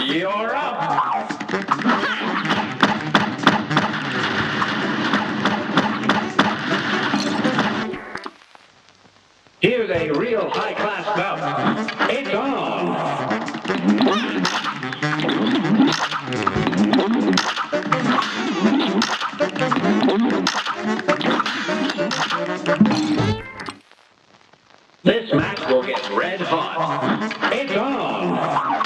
You're up. Here's a real high-class bout. It's on. This match will get red hot. It's on.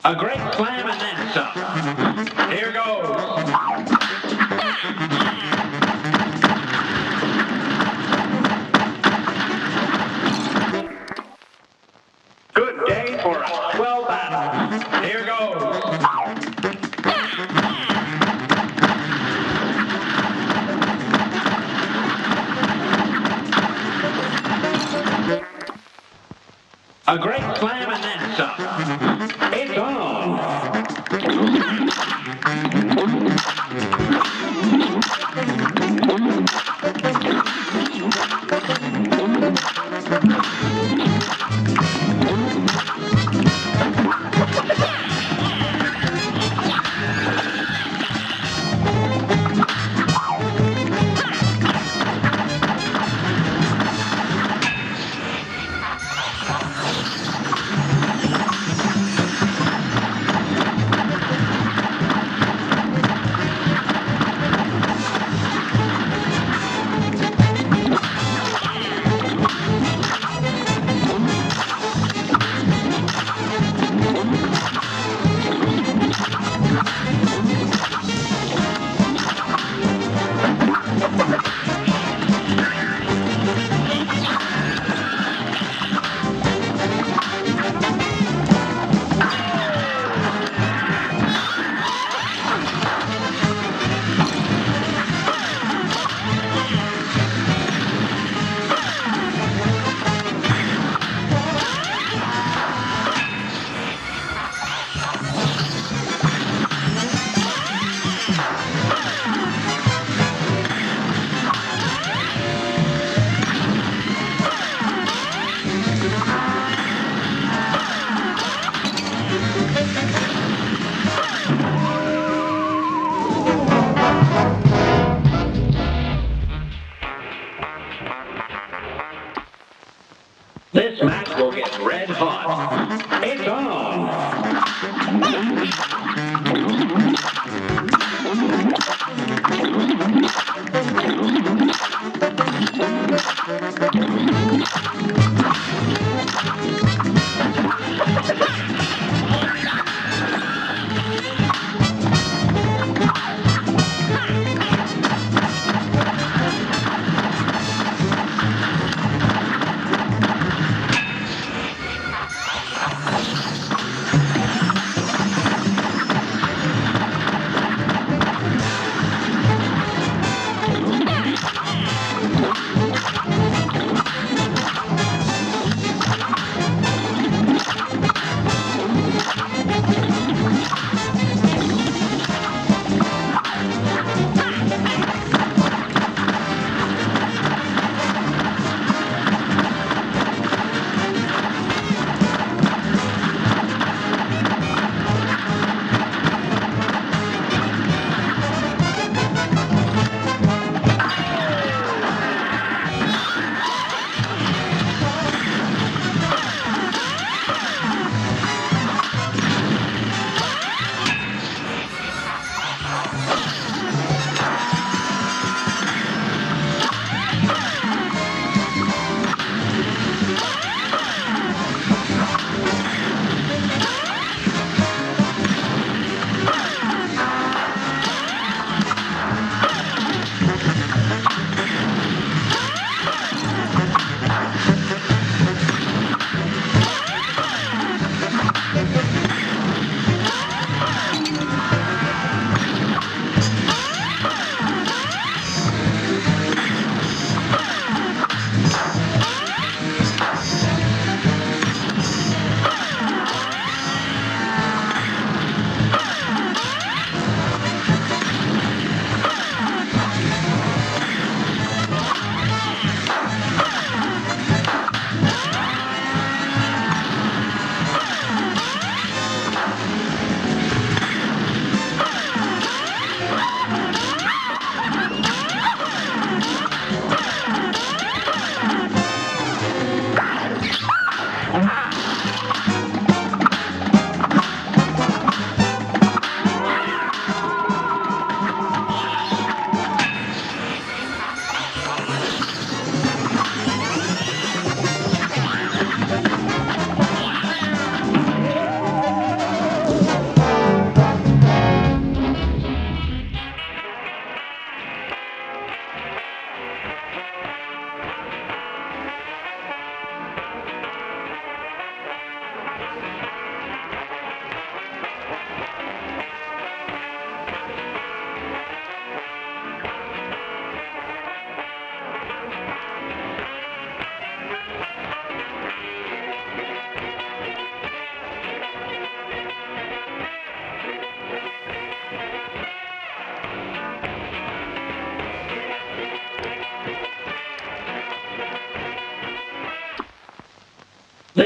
A great slam and then some. Here goes. Good day for a swell battle. Here goes. A great slam and then some. It's on. This match will get red hot. It's on.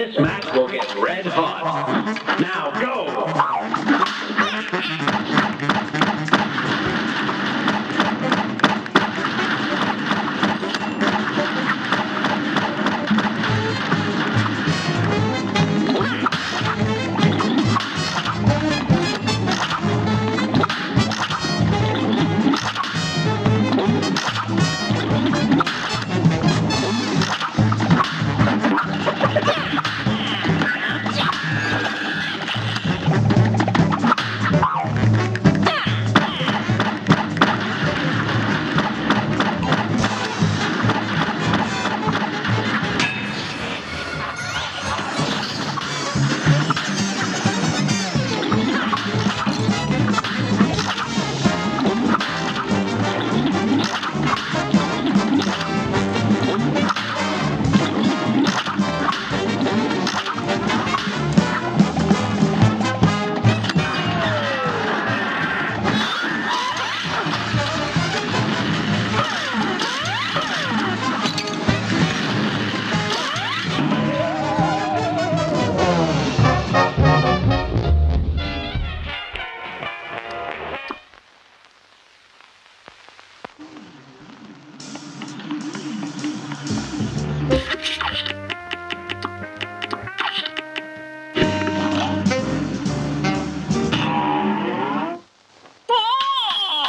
This match will get red hot. Now go!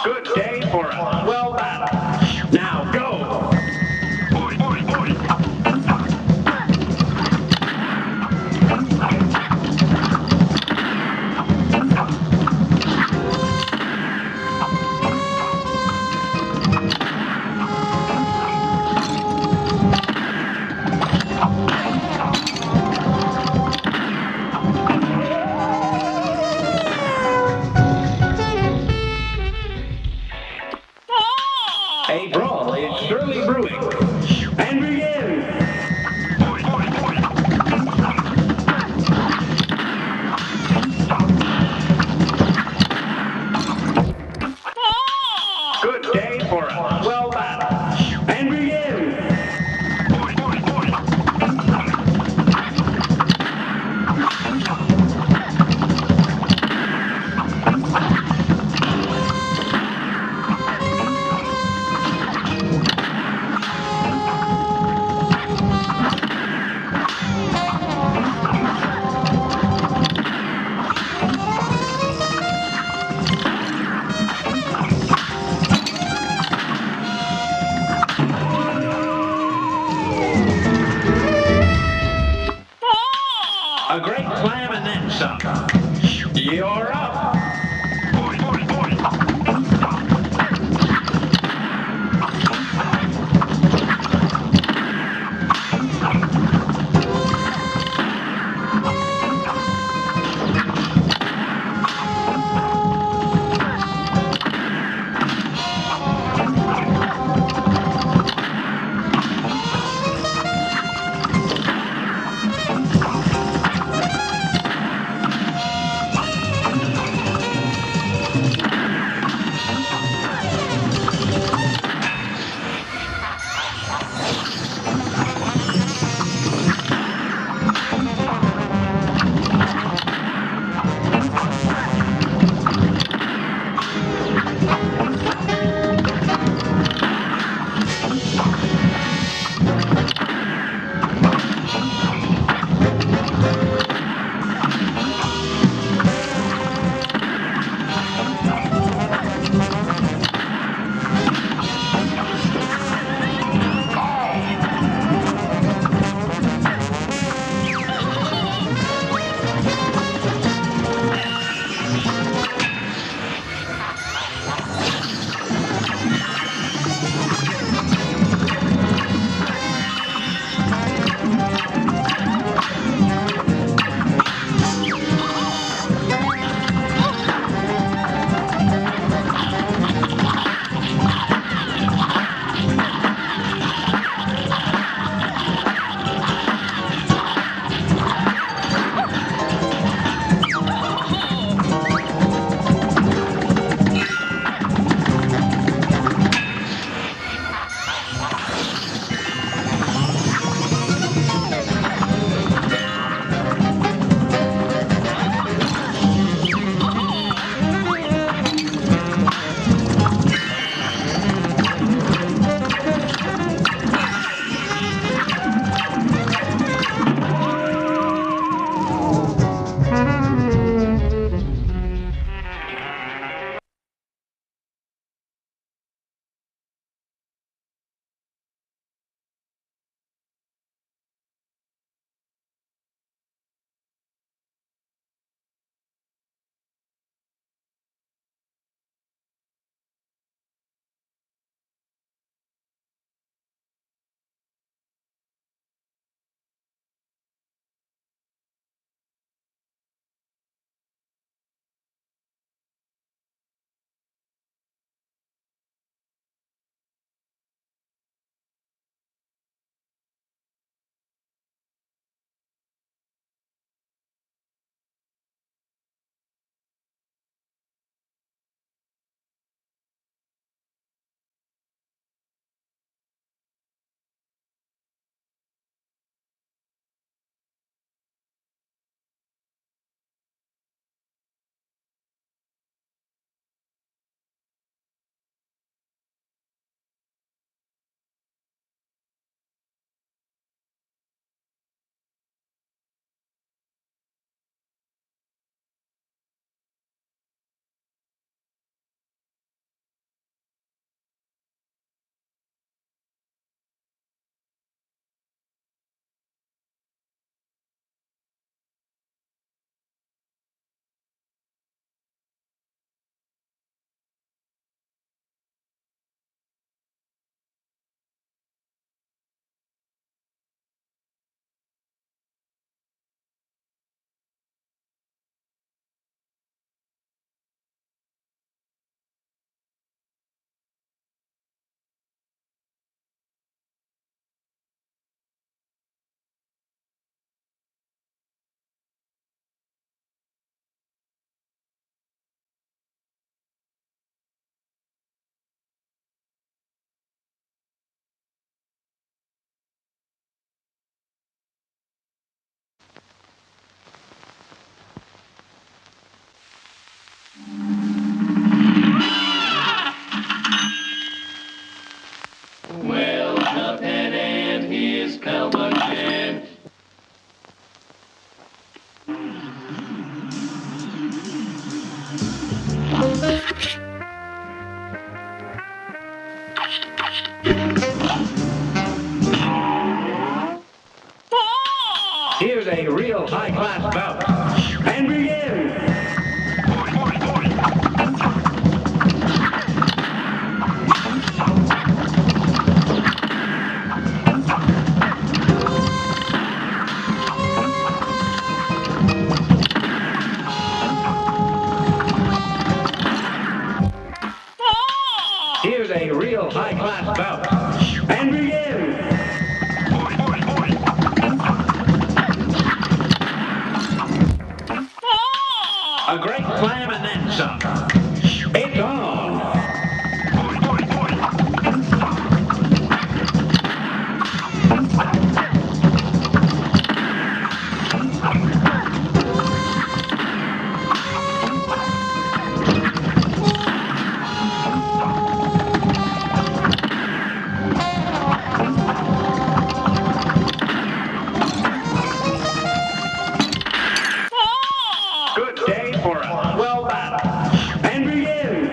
Good day for us. Well battled. Now go! A brawl is surely brewing. And begin! Good day for us. Well battled. And begin! A great slam and then some. You're up. Here's a real high-class bout. And begin! Here's a real high-class bout. And begin! A great slam and then some. It's on! Good day for a well battle. And begin!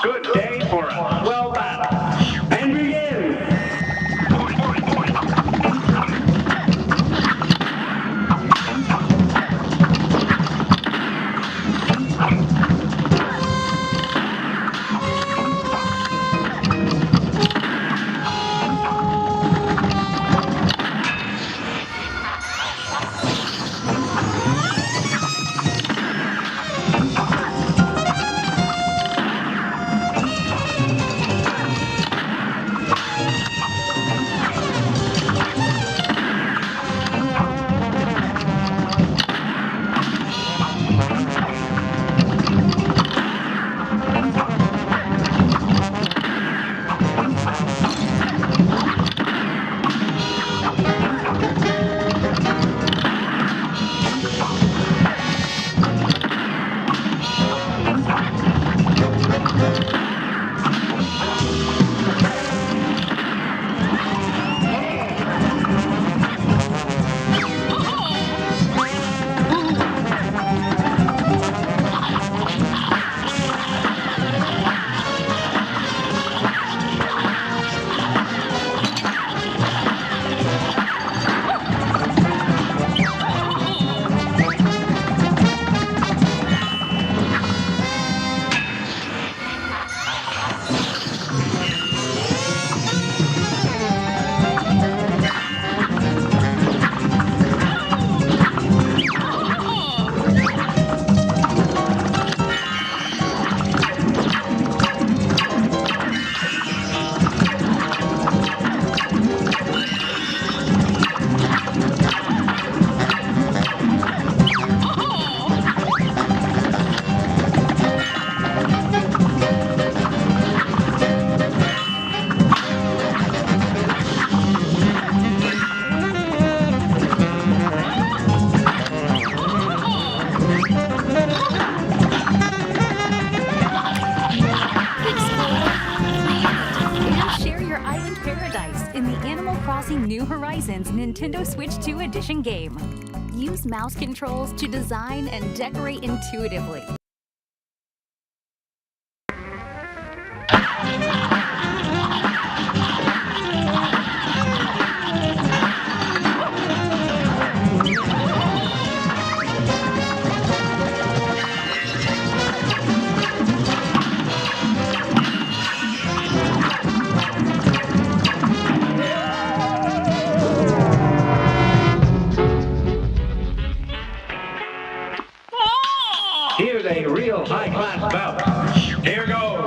Good day for a well battle. And begin! New Horizons Nintendo Switch 2 Edition game. Use mouse controls to design and decorate intuitively. Here's a real high-class bout. Here goes.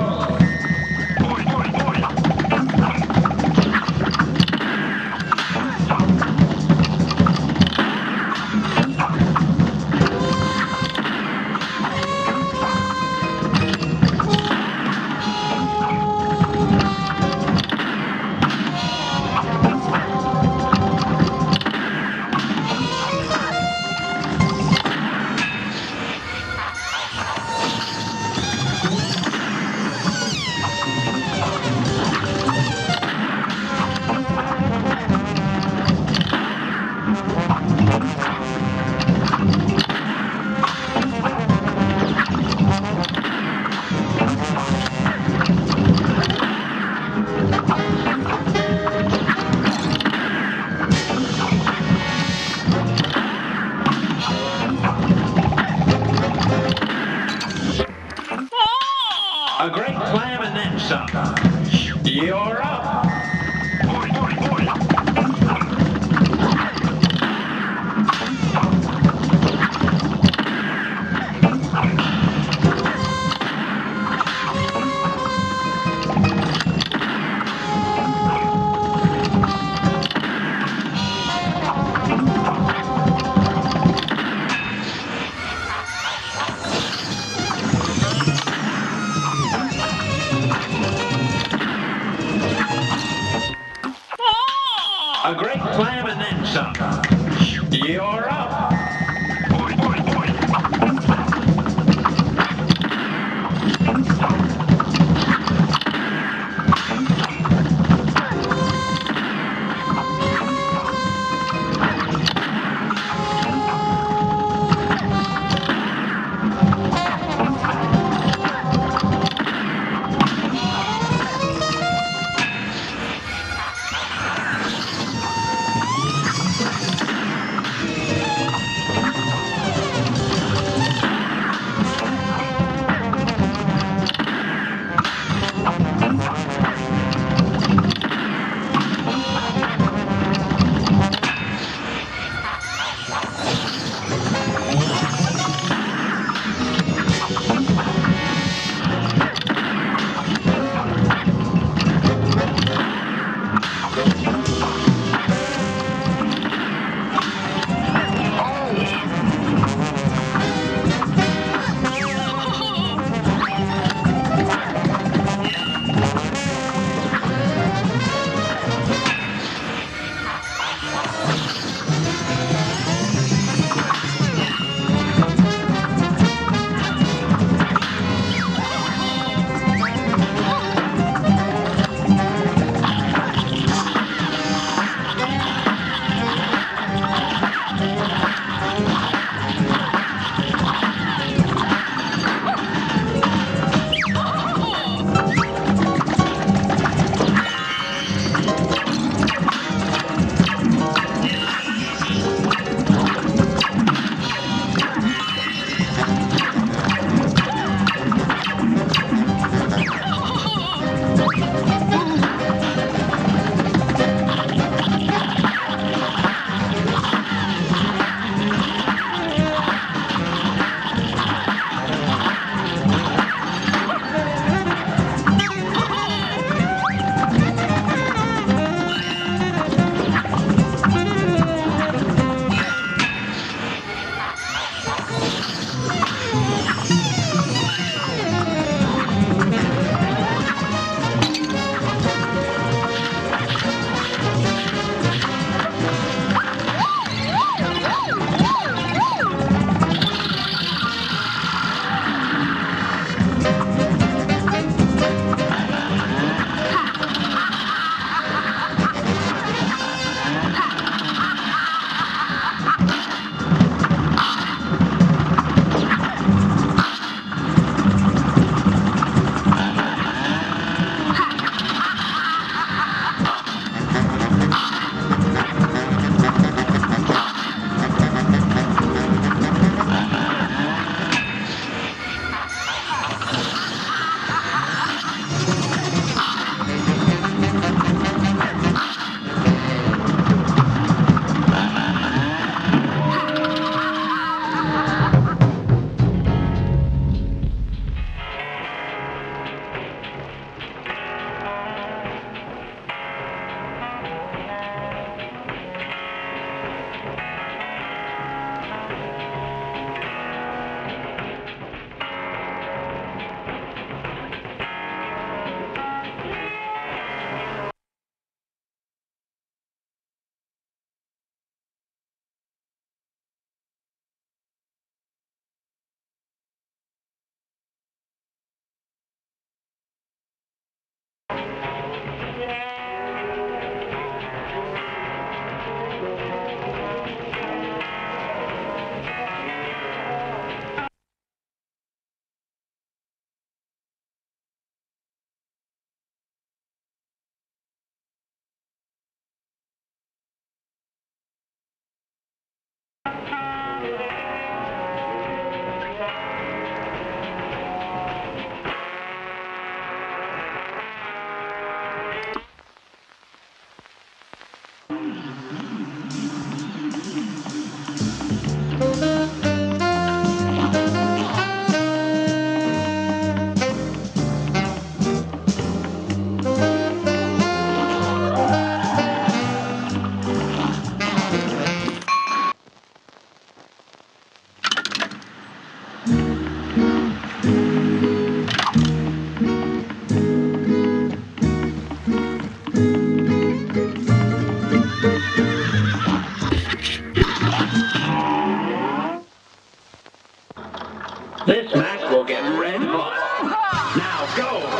go.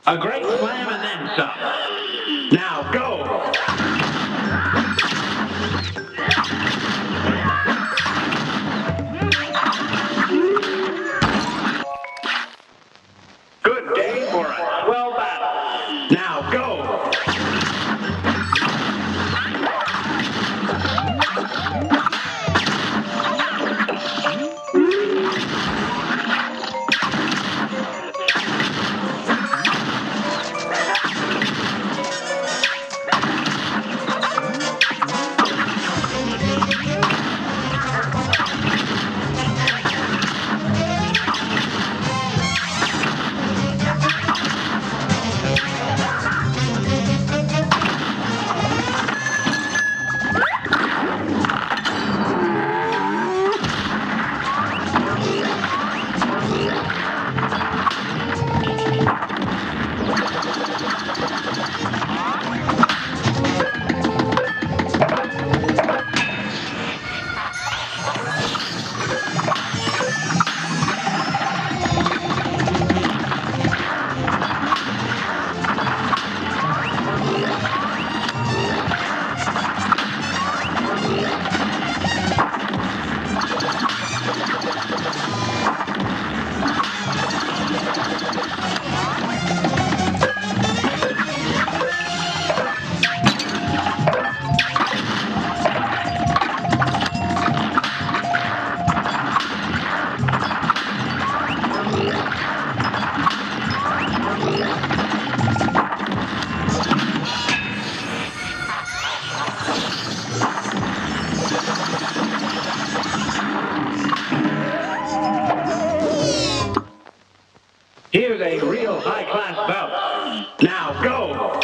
A great slam and then some. Now go. Good day for a swell battle. Now go. Here's a real high-class belt. Now go.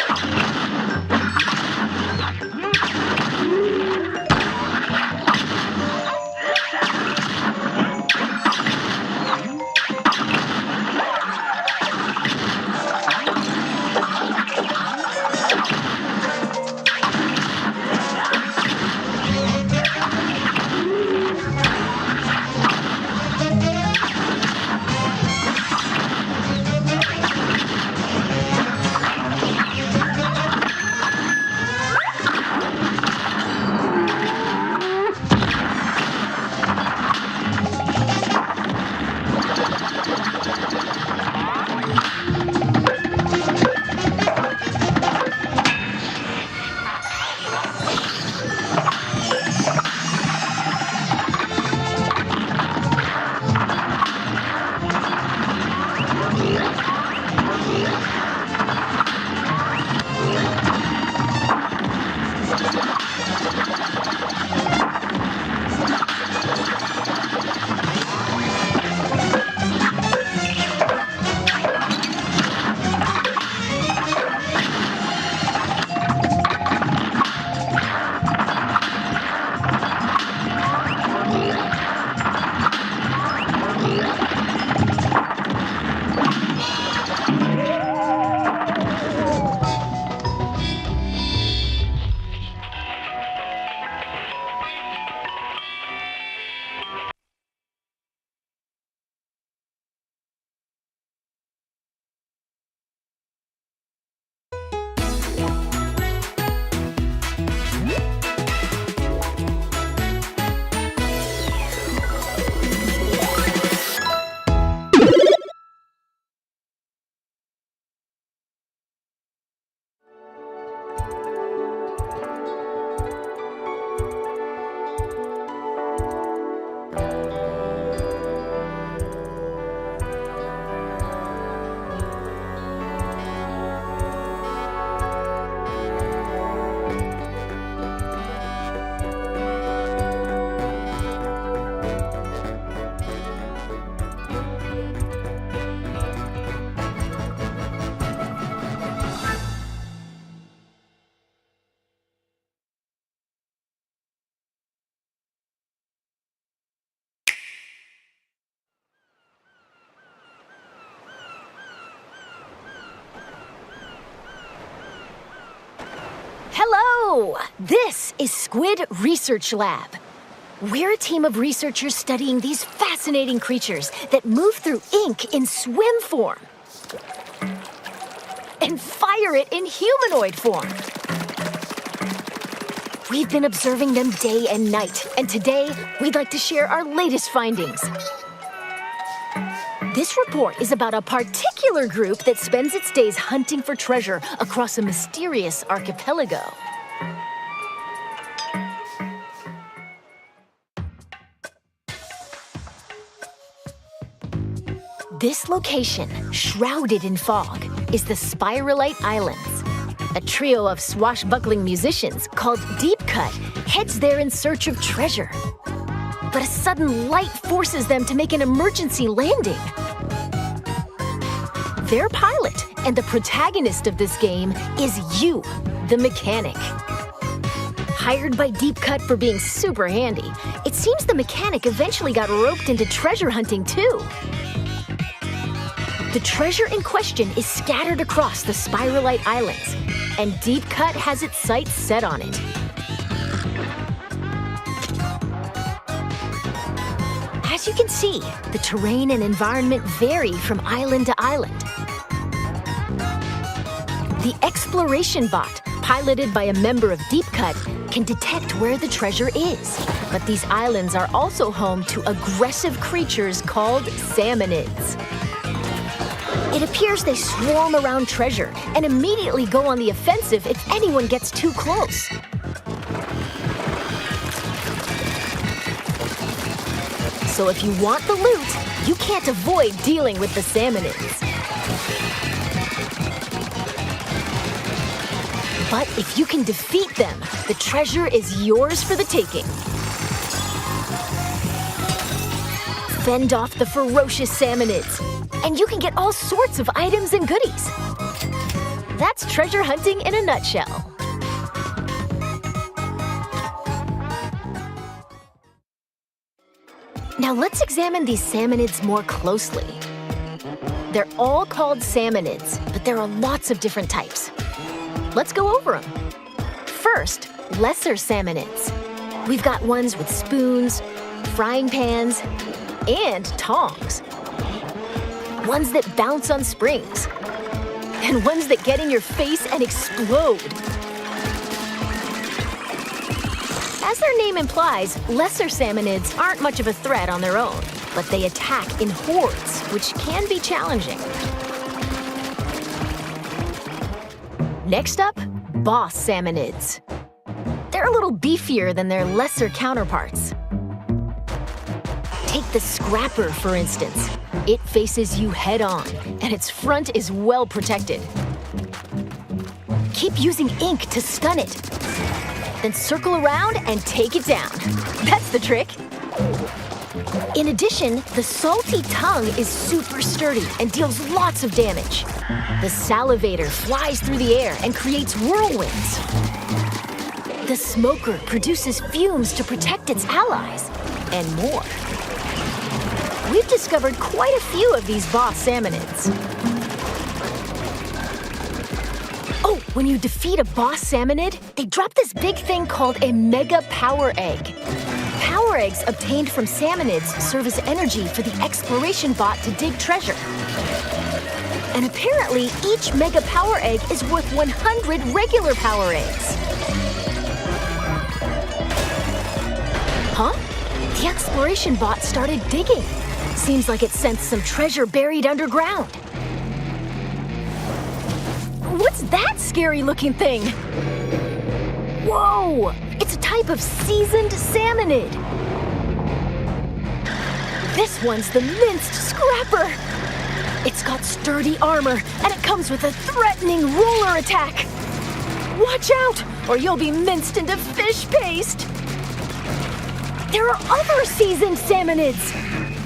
Hello! This is Squid Research Lab. We're a team of researchers studying these fascinating creatures that move through ink in swim form and fire it in humanoid form. We've been observing them day and night, and today we'd like to share our latest findings. This report is about a particular group that spends its days hunting for treasure across a mysterious archipelago. This location, shrouded in fog, is the Spiralite Islands. A trio of swashbuckling musicians called Deep Cut heads there in search of treasure. But a sudden light forces them to make an emergency landing. Their pilot and the protagonist of this game is you, the mechanic. Hired by Deep Cut for being super handy, it seems the mechanic eventually got roped into treasure hunting too. The treasure in question is scattered across the Spiralite Islands, and Deep Cut has its sights set on it. As you can see, the terrain and environment vary from island to island. The exploration bot, piloted by a member of Deep Cut, can detect where the treasure is. But these islands are also home to aggressive creatures called salmonids. It appears they swarm around treasure and immediately go on the offensive if anyone gets too close. So if you want the loot, you can't avoid dealing with the salmonids. But if you can defeat them, the treasure is yours for the taking. Fend off the ferocious salmonids, and you can get all sorts of items and goodies. That's treasure hunting in a nutshell. Now let's examine these salmonids more closely. They're all called salmonids, but there are lots of different types. Let's go over them. First, lesser salmonids. We've got ones with spoons, frying pans, and tongs. Ones that bounce on springs. And ones that get in your face and explode. As their name implies, lesser salmonids aren't much of a threat on their own, but they attack in hordes, which can be challenging. Next up, boss salmonids. They're a little beefier than their lesser counterparts. Take the Scrapper, for instance. It faces you head-on, and its front is well protected. Keep using ink to stun it. Then circle around and take it down. That's the trick. In addition, the salty tongue is super sturdy and deals lots of damage. The salivator flies through the air and creates whirlwinds. The smoker produces fumes to protect its allies, and more. We've discovered quite a few of these boss salmonids. Oh, when you defeat a boss salmonid, they drop this big thing called a mega power egg. Power eggs obtained from salmonids serve as energy for the exploration bot to dig treasure. And apparently, each mega power egg is worth 100 regular power eggs. Huh? The exploration bot started digging. Seems like it sensed some treasure buried underground. What's that scary-looking thing? Whoa! It's a type of seasoned salmonid. This one's the minced Scrapper. It's got sturdy armor, and it comes with a threatening roller attack. Watch out, or you'll be minced into fish paste. There are other seasoned salmonids.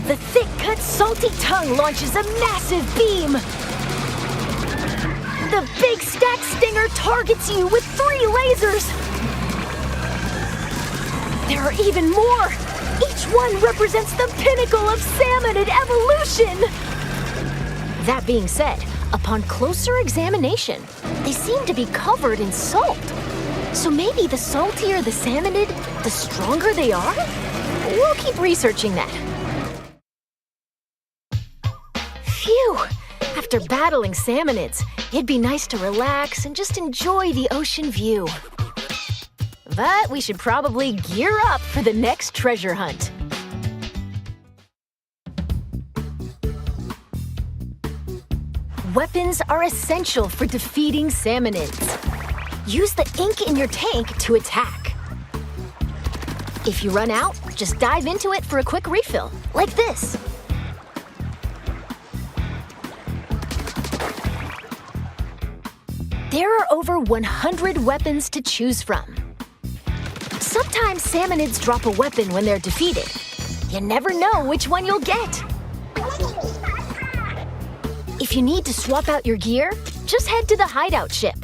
The thick-cut salty tongue launches a massive beam. The big stack stinger targets you with 3 lasers. There are even more. Each one represents the pinnacle of salmonid evolution. That being said, upon closer examination, they seem to be covered in salt. So maybe the saltier the salmonid, the stronger they are? We'll keep researching that. Phew! After battling salmonids, it'd be nice to relax and just enjoy the ocean view. But we should probably gear up for the next treasure hunt. Weapons are essential for defeating salmonids. Use the ink in your tank to attack. If you run out, just dive into it for a quick refill, like this. There are over 100 weapons to choose from. Sometimes salmonids drop a weapon when they're defeated. You never know which one you'll get. If you need to swap out your gear, just head to the hideout ship.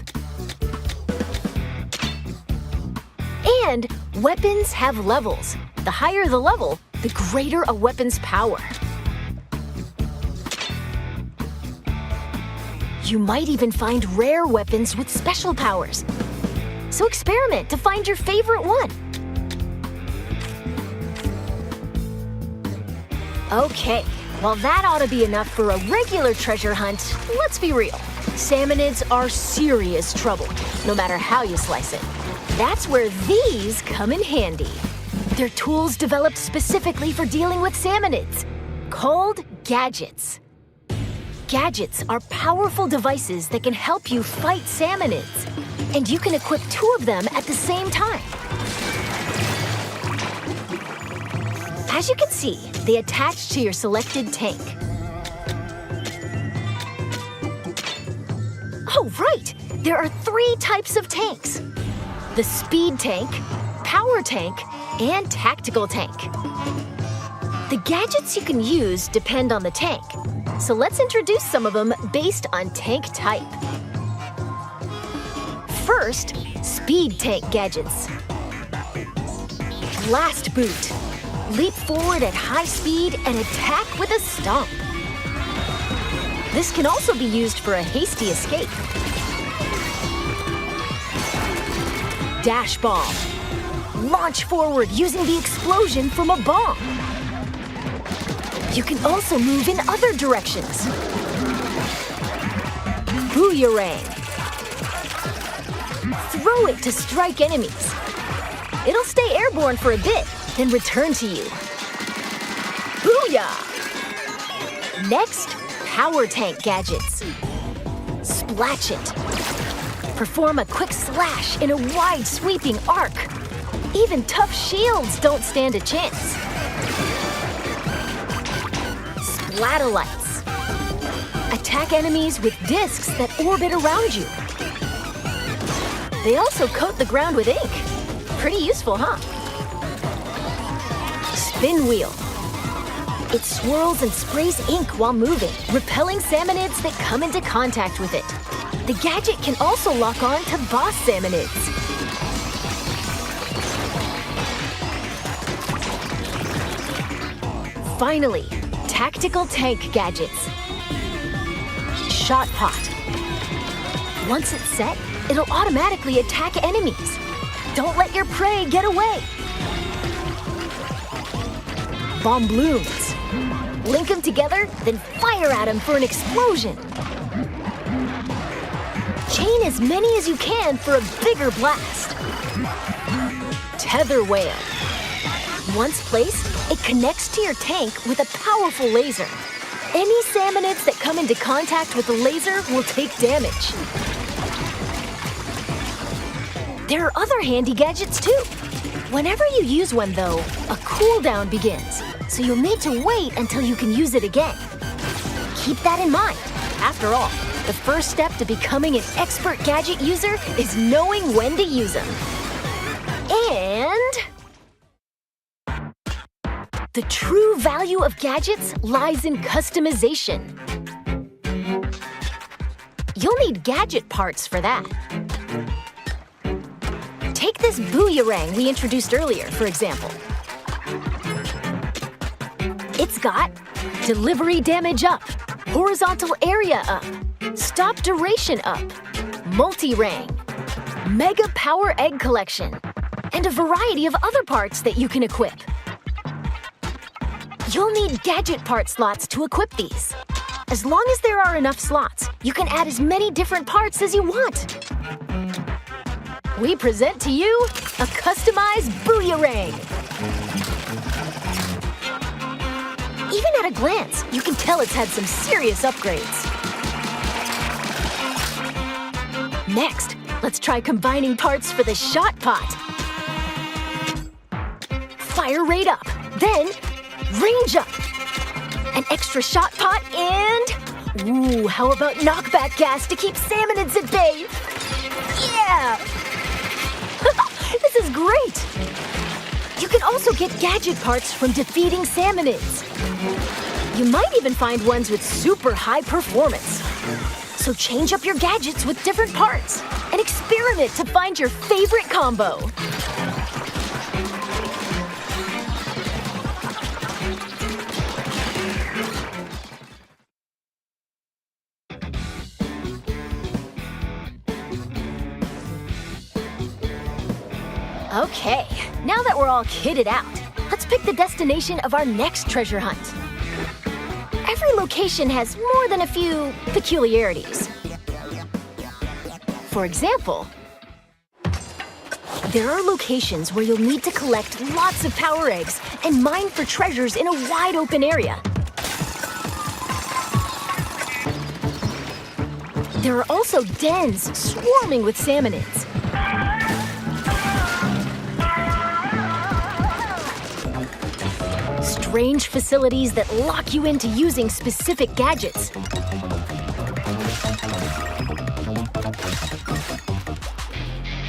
And weapons have levels. The higher the level, the greater a weapon's power. You might even find rare weapons with special powers. So experiment to find your favorite one. Okay, well that ought to be enough for a regular treasure hunt. Let's be real. Salmonids are serious trouble, no matter how you slice it. That's where these come in handy. They're tools developed specifically for dealing with salmonids, called gadgets. Gadgets are powerful devices that can help you fight salmonids, and you can equip 2 of them at the same time. As you can see, they attach to your selected tank. Oh, right! There are 3 types of tanks. The speed tank, power tank, and tactical tank. The gadgets you can use depend on the tank, so let's introduce some of them based on tank type. First, speed tank gadgets. Blast boot. Leap forward at high speed and attack with a stomp. This can also be used for a hasty escape. Dash bomb. Launch forward using the explosion from a bomb. You can also move in other directions. Booyarang. Throw it to strike enemies. It'll stay airborne for a bit, then return to you. Booyah! Next, power tank gadgets. Splatch it. Perform a quick slash in a wide sweeping arc. Even tough shields don't stand a chance. Splatolites. Attack enemies with discs that orbit around you. They also coat the ground with ink. Pretty useful, huh? Spin wheel. It swirls and sprays ink while moving, repelling salmonids that come into contact with it. The gadget can also lock on to boss salmonids. Finally, tactical tank gadgets. Shot pot. Once it's set, it'll automatically attack enemies. Don't let your prey get away. Bombloons. Link them together, then fire at them for an explosion. Chain as many as you can for a bigger blast. Tether whale. Once placed, it connects to your tank with a powerful laser. Any salmonids that come into contact with the laser will take damage. There are other handy gadgets too. Whenever you use one though, a cooldown begins, so you'll need to wait until you can use it again. Keep that in mind. After all, the first step to becoming an expert gadget user is knowing when to use them. And the true value of gadgets lies in customization. You'll need gadget parts for that. Take this booyarang we introduced earlier, for example. It's got delivery damage up, horizontal area up, stop duration up, multi-rang, Mega Power Egg Collection, and a variety of other parts that you can equip. You'll need gadget part slots to equip these. As long as there are enough slots, you can add as many different parts as you want. We present to you a customized Booyarang. Even at a glance, you can tell it's had some serious upgrades. Next, let's try combining parts for the shot pot. Fire rate up, then range up. An extra shot pot and... Ooh, how about knockback gas to keep salmonids at bay? Yeah! This is great! You can also get gadget parts from defeating salmonids. You might even find ones with super high performance. So change up your gadgets with different parts and experiment to find your favorite combo. Okay, now that we're all kitted out, let's pick the destination of our next treasure hunt. Every location has more than a few peculiarities. For example, there are locations where you'll need to collect lots of power eggs and mine for treasures in a wide open area. There are also dens swarming with salmonids. Strange facilities that lock you into using specific gadgets.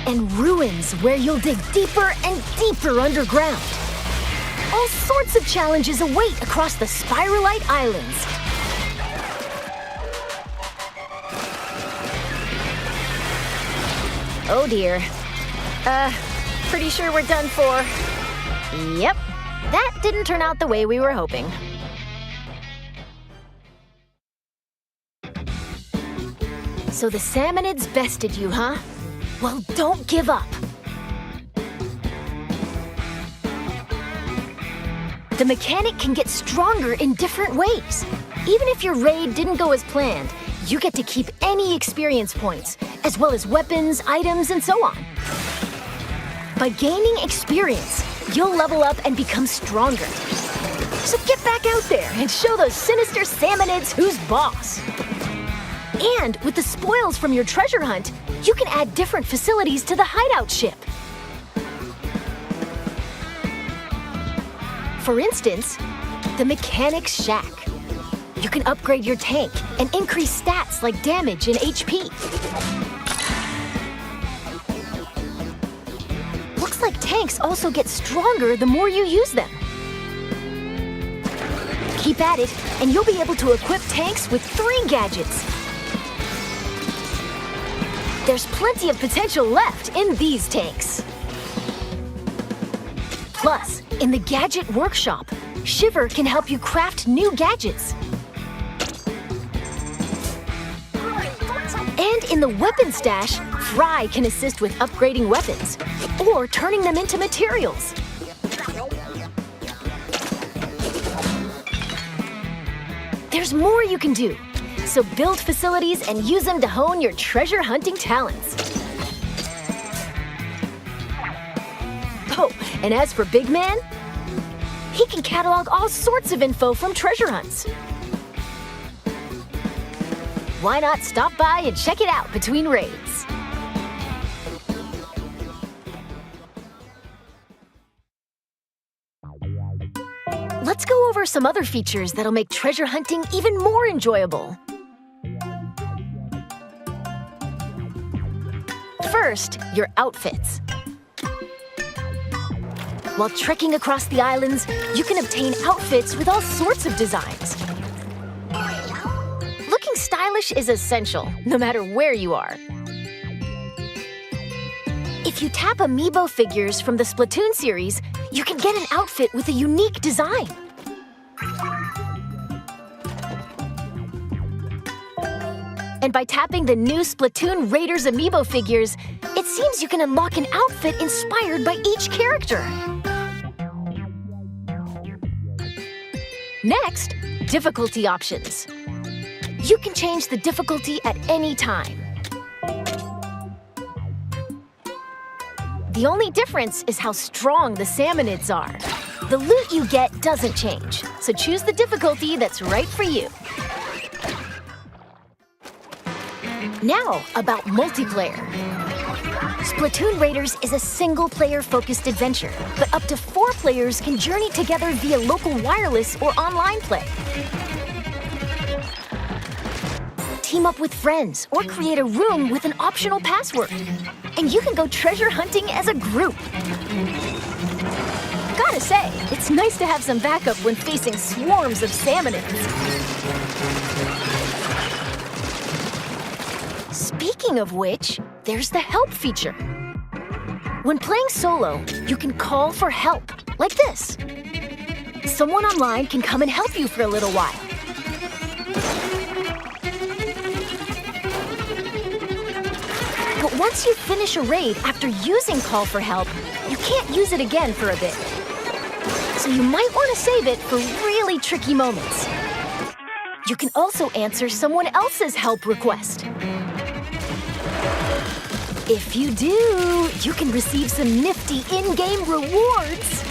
And ruins where you'll dig deeper and deeper underground. All sorts of challenges await across the Spiralite Islands. Oh dear. Pretty sure we're done for. Yep. That didn't turn out the way we were hoping. So the salmonids bested you, huh? Well, don't give up. The mechanic can get stronger in different ways. Even if your raid didn't go as planned, you get to keep any experience points, as well as weapons, items, and so on. By gaining experience, you'll level up and become stronger. So get back out there and show those sinister salmonids who's boss. And with the spoils from your treasure hunt, you can add different facilities to the hideout ship. For instance, the Mechanic's Shack. You can upgrade your tank and increase stats like damage and HP. Looks like tanks also get stronger the more you use them. Keep at it, and you'll be able to equip tanks with 3 gadgets. There's plenty of potential left in these tanks. Plus, in the Gadget Workshop, Shiver can help you craft new gadgets. And in the Weapon Stash, Fry can assist with upgrading weapons or turning them into materials. There's more you can do, so build facilities and use them to hone your treasure hunting talents. Oh, and as for Big Man, he can catalog all sorts of info from treasure hunts. Why not stop by and check it out between raids? Let's go over some other features that'll make treasure hunting even more enjoyable. First, your outfits. While trekking across the islands, you can obtain outfits with all sorts of designs. Looking stylish is essential, no matter where you are. If you tap Amiibo figures from the Splatoon series, you can get an outfit with a unique design. And by tapping the new Splatoon Raiders amiibo figures, it seems you can unlock an outfit inspired by each character. Next, difficulty options. You can change the difficulty at any time. The only difference is how strong the salmonids are. The loot you get doesn't change, so choose the difficulty that's right for you. Now, about multiplayer. Splatoon Raiders is a single-player-focused adventure, but up to 4 players can journey together via local wireless or online play. Team up with friends or create a room with an optional password. And you can go treasure hunting as a group. Gotta say, it's nice to have some backup when facing swarms of salmonids. Speaking of which, there's the help feature. When playing solo, you can call for help, like this. Someone online can come and help you for a little while. But once you finish a raid after using Call for Help, you can't use it again for a bit. So you might want to save it for really tricky moments. You can also answer someone else's help request. If you do, you can receive some nifty in-game rewards.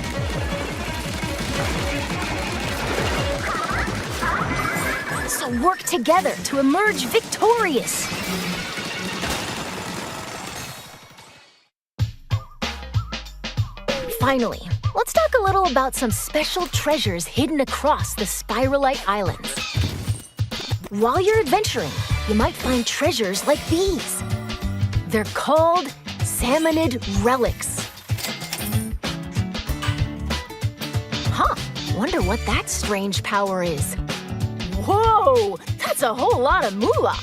So work together to emerge victorious. Finally, let's talk a little about some special treasures hidden across the Spiralite Islands. While you're adventuring, you might find treasures like these. They're called Salmonid Relics. Huh, wonder what that strange power is. Whoa, that's a whole lot of moolah.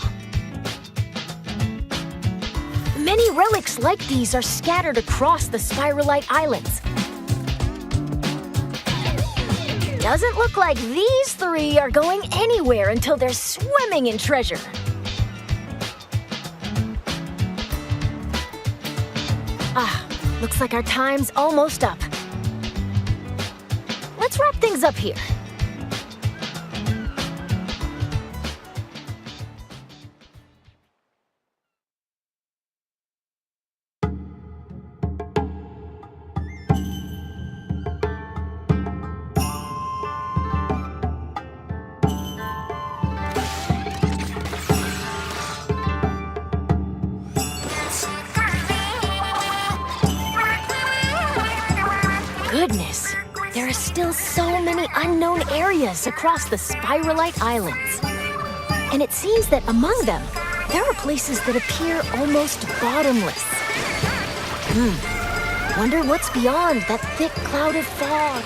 Many relics like these are scattered across the Spiralite Islands. Doesn't look like these 3 are going anywhere until they're swimming in treasure. Looks like our time's almost up. Let's wrap things up here. Goodness, there are still so many unknown areas across the Spiralite Islands. And it seems that among them, there are places that appear almost bottomless. Wonder what's beyond that thick cloud of fog.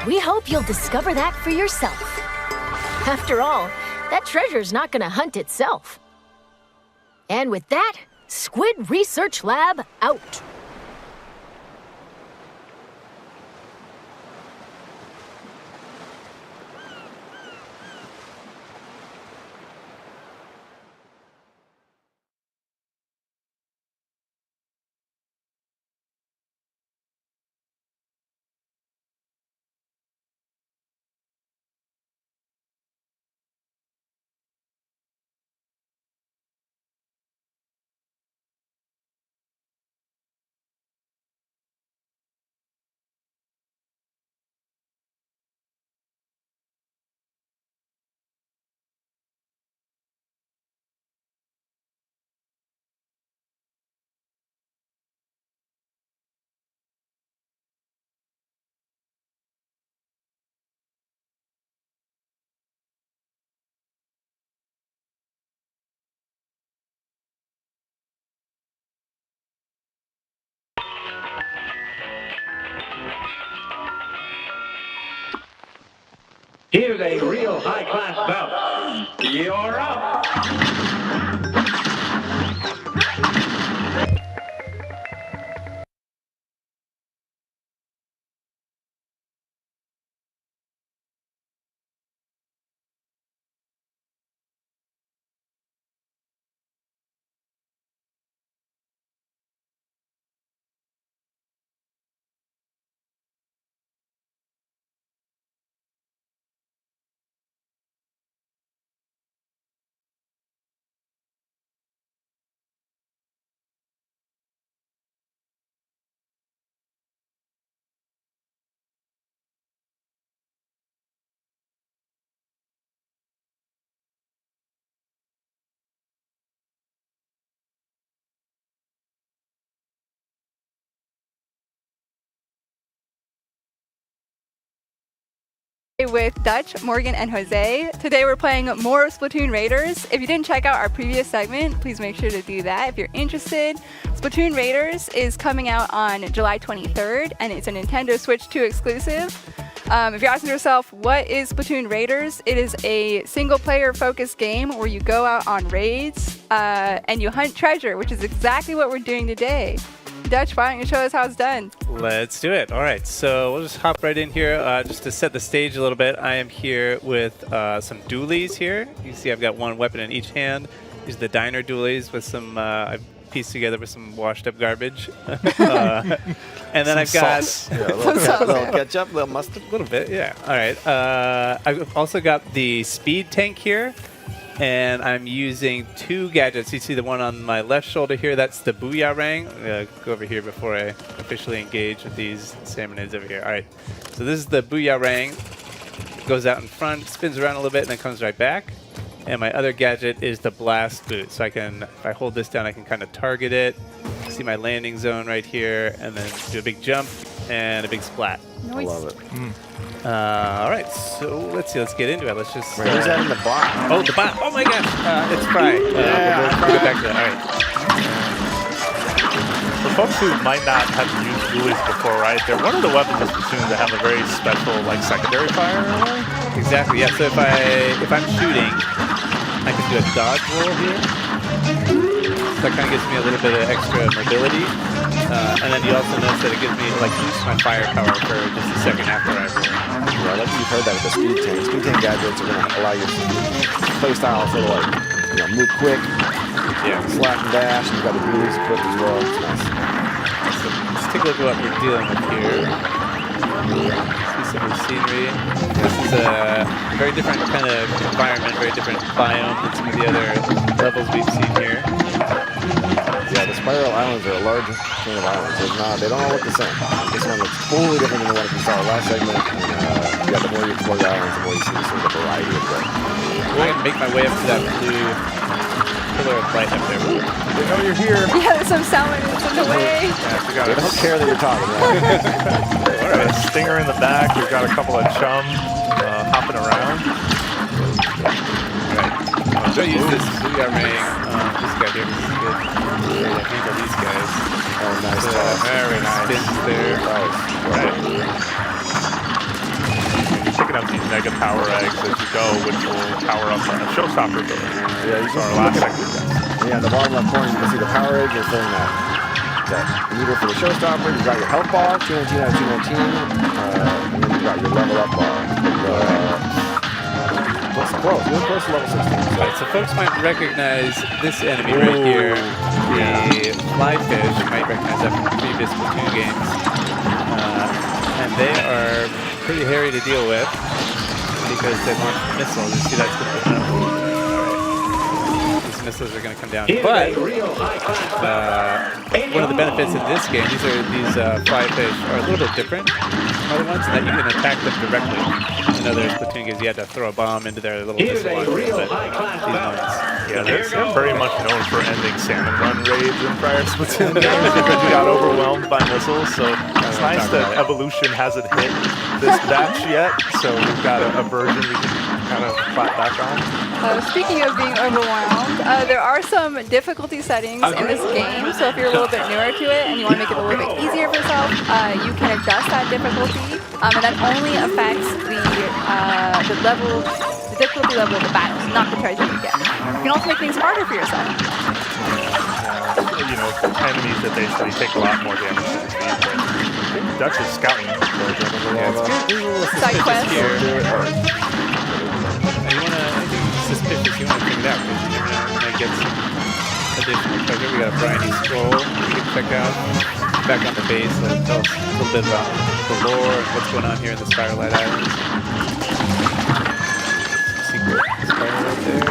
We hope you'll discover that for yourself. After all, that treasure's not gonna hunt itself. And with that, Squid Research Lab out. Here's a real high-class belt. You're up. with Dutch, Morgan, and Jose. Today we're playing more Splatoon Raiders. If you didn't check out our previous segment, please make sure to do that if you're interested. Splatoon Raiders is coming out on July 23rd, and it's a Nintendo Switch 2 exclusive. If you're asking yourself, what is Splatoon Raiders? It is a single-player focused game where you go out on raids and you hunt treasure, which is exactly what we're doing today. Dutch, why don't you show us how it's done? Let's do it. All right, so we'll just hop right in here. Just to set the stage a little bit, I am here with some dualies here. You see I've got one weapon in each hand. These are the diner dualies with some, I've pieced together with some washed up garbage. And then I've got a little ketchup, a little mustard. a little bit, yeah. All right. I've also got the speed tank here. And I'm using two gadgets. You see the one on my left shoulder here, that's the Booyah-Rang. I'm going to go over here before I officially engage with these salmonids over here. All right, so this is the Booyah-Rang. Goes out in front, spins around a little bit, and then comes right back. And my other gadget is the Blast Boot. So I can, if I hold this down, I can kind of target it. See my landing zone right here, and then do a big jump and a big splat. Nice. I love it. All right, so let's see. Let's get into it. Let's just. Where's that in the box? Oh, the bot. Oh my gosh, it's Fry. We'll go back to that. All right. For folks who might not have used dualies before, right? They're one of the weapons in Splatoon that have a very special, like, secondary fire. Exactly. Yeah. So if I'm shooting, I can do a dodge roll here. So that kind of gives me a little bit of extra mobility. And then you also notice that it gives me, like, boosts my firepower for just a second after I roll. Yeah, like you've heard that with the speed tank. Speed tank gadgets are going to allow you to play style sort of like, move quick, slash and dash, and you've got the dualies equipped as well. It's nice. So let's take a look at what we're dealing with here. See some of the scenery. This is a very different kind of environment, very different biome than some of the other levels we've seen here. Yeah, the Spiral Islands are a large chain of islands. They don't all look the same. This one looks totally different than the one we saw last segment. And, the more you explore the islands, the more you see the sort of variety of them. I'm going to make my way up to that blue pillar of light up there. They know you're here. Yeah, there's some salmonids in the way. They don't care that you're talking, right? All right, a stinger in the back. We've got a couple of chums hopping around. All right. I'm going to use this Booyah-Rang. This guy here. This is good. Handle these guys. Oh, nice. Very nice. Spins there. Right. You're picking up these mega power eggs as you go, which will power up on the showstopper ability. Yeah, you Our last segment. Yeah, in the bottom left corner, you can see the power egg. You're filling that meter for the showstopper. You've got your health bar, 219 out of 219. And then you've got your level up bar. Close. Really close to level 16. Right, so folks might recognize this enemy right here. The flyfish. You might recognize that from previous Splatoon games. And they are pretty hairy to deal with because they launch missiles. You see that's going to open up. Alright. These missiles are going to come down. But one of the benefits in this game, these flyfish are a little bit different from other ones, in that you can attack them directly. In other Splatoon games, you had to throw a bomb into their little missile launcher, but these ones. Yeah, they're very much known for ending salmon run raids in prior Splatoon games because you got overwhelmed by missiles. So it's nice that Evolution hasn't hit this batch yet. So we've got a version we can kind of clap back on. Speaking of being overwhelmed, there are some difficulty settings in this game. So if you're a little bit newer to it and you want to make it a little bit easier for yourself, you can adjust that difficulty. And that only affects the difficulty level of the battles, not the treasure you get. You can also make things harder for yourself. Enemies that basically take a lot more damage than speed. But Dutch is scouting. Side quest. Here. And you want to, anything suspicious, you want to check it out because you never know when I get some additional treasure. We got a briny scroll we can check out. Back on the base, so it'll tell us a little bit about the lore and what's going on here in the Spiralite Islands. Secret spiral right there.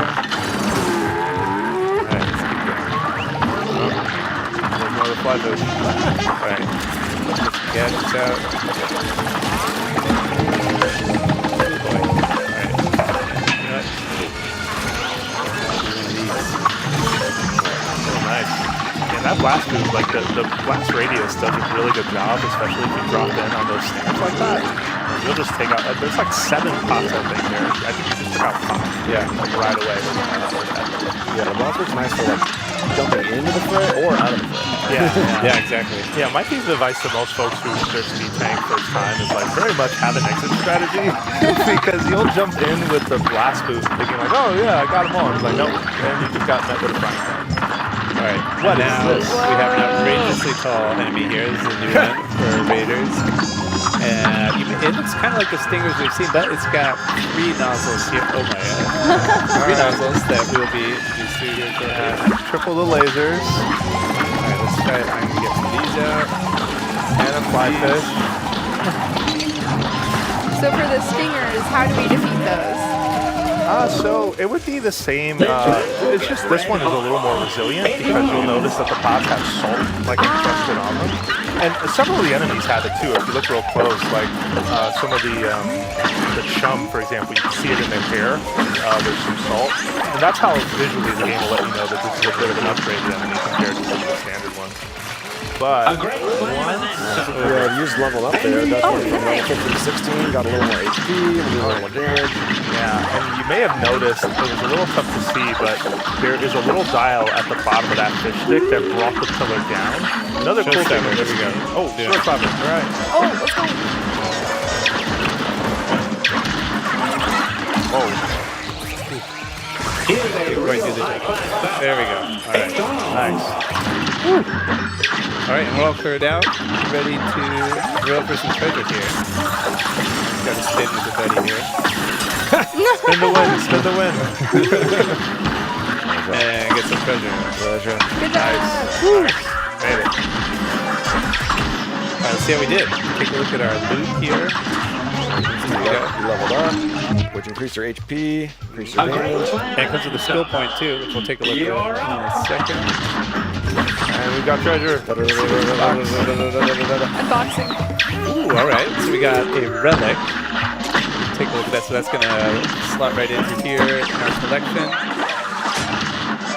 Alright, let's keep going. There's more of the flyfish. Alright, let's get some gadgets out. Oh boy. Alright. You know what? One of these. Oh, nice. Yeah, that blast move, like the blast radius does a really good job, especially if you drop in on those snaps like that. you'll just take out. There's like 7 pots, I think. There. I think you just took out 5. Yeah. Like right away. Yeah, the boss looks nice for like jumping into the fray or out of the fray. Yeah, exactly. Yeah, my piece of advice to most folks who use their speed tank first time is like very much have an exit strategy because you'll jump in with the blast boost thinking like, oh yeah, I got them all. It's like, nope, and you just got met with a frying pan. All right, what now? is this? We have an outrageously tall enemy here. This is a new one for Raiders. And it looks kind of like the stingers we've seen, but it's got 3 nozzles here. Oh my god. 3 nozzles that we'll be introduced to here shortly. Triple the lasers Alright, let's try it. I'm gonna get some of these out. and a fly fish. So for the stingers, how do we defeat those? So it would be the same. It's just this one is a little more resilient because you'll notice that the pots have salt like encrusted on them, and several of the enemies have it too. If you look real close, like some of the chum, for example, you can see it in their hair. There's some salt, and that's how visually the game will let you know that this is a bit of an upgraded enemy compared to some of the standard ones. But Yeah, you just leveled up there. That's went from level 15 to 16, got a little more HP, a little more damage. yeah, and you may have noticed it was a little tough to see, but there is a little dial at the bottom of that fish stick that brought the pillar down. Another cool thing. There we go. Oh, Yeah. short stopper. All right. Oh, let's go. Oh, Right through the jump. There we go. Alright. nice. Alright, and we're all cleared out. Ready to drill for some treasure here. Got to spin with the buddy here. Spin the win. Spin the win. And get some treasure. Good job. Made it. Alright, let's see how we did. Take a look at our loot here. You leveled up, which increased your HP, increased your damage. And it comes with a skill point too, which we'll take a look at in a second. And we've got treasure. Unboxing. Ooh, alright. So we got a relic. Take a look at that. So that's going to slot right into here in our collection.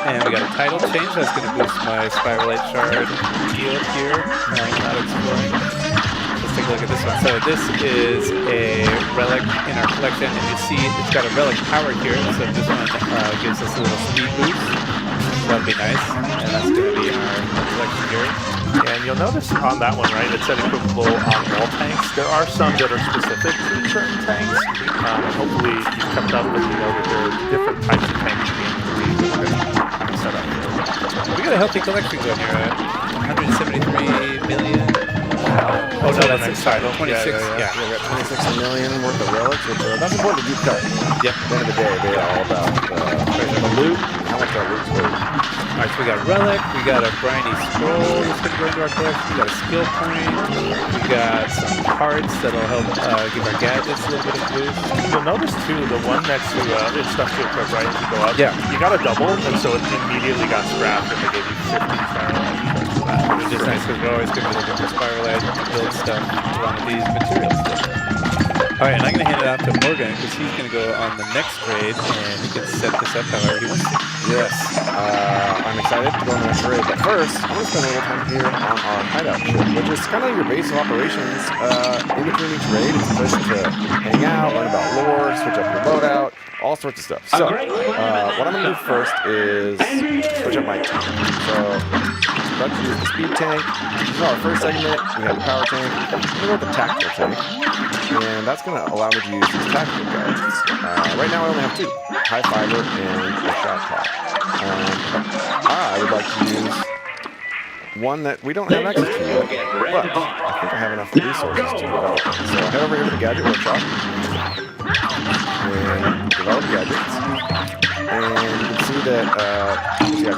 And we got a title change. That's going to boost my Spiralite Shard heal here. Not exploring. Let's take a look at this one. So this is a relic in our collection, and you see it's got a relic power here. So this one gives us a little speed boost. So that'd be nice. And that's going to be in our collection here. And you'll notice on that one, right, it said equipable on all tanks. There are some that are specific to certain tanks. Hopefully you've kept up and you know that there are different types of tanks in Game 3 that we're going to set up here. We got a healthy collection going here. 173 million. Oh no, that's next sorry, title. 26. Yeah. We got 26 million worth of relics, which that's important to do cut. Yep. At the end of the day, they're all about the loot and how much our loot's worth. Alright, so we got relic, we got a briny scroll that's going to go into our collection, we got a skill point, we got some parts that'll help give our gadgets a little bit of boost. You'll notice too, the one next to it's stuff to equip, right, as you go up. Yeah. You got a double, and so it immediately got scrapped, and they gave you 50 Spiralite. Which is nice because we're always going to be looking for Spiralite to build stuff along with these materials. Alright, and I'm going to hand it off to Morgan because he's going to go on the next raid and he can set this up however he wants to. Yes, I'm excited to go on the next raid, but first, I'm going to spend a little time here on our hideout ship, which is kind of your base of operations. In between each raid, it's a place to hang out, learn about lore, switch up your loadout, all sorts of stuff. So, what I'm going to do first is switch up my team. So, let's use the speed tank. This is our first segment. We have the power tank. I'm going to go with the tactical tank. And that's going to allow me to use these tactical gadgets. Right now I only have 2. High fiber and a shot clock. I would like to use one that we don't have access to yet, but I think I have enough resources to develop it. So head over here to the Gadget Workshop and develop gadgets. And you can see that I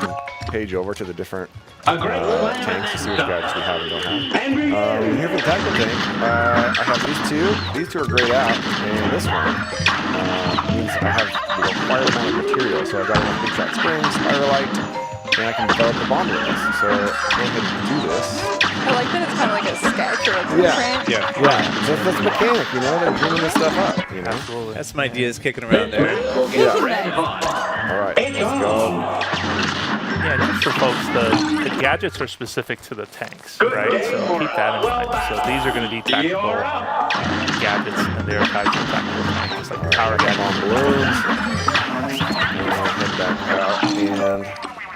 can page over to the different tanks to see what gadgets we have and don't have. Here for the tactical tank, I have these 2. These 2 are grayed out, and this one means I have the required amount of material. So I've got enough big shot springs, spiralite, and I can develop the bomb rails. So go ahead and do this. I like that it's kind of like a sketch or a blueprint. Yeah. So that's the mechanic, you know, they're dreaming this stuff up, you know? Absolutely. That's some ideas kicking around there. Yeah. All right, let's go. Yeah, just for folks, the gadgets are specific to the tanks, right? So keep that in mind. So these are going to be tactical gadgets, and they are tied to the tactical tank, just like the power gadget. On balloons. Head back out. And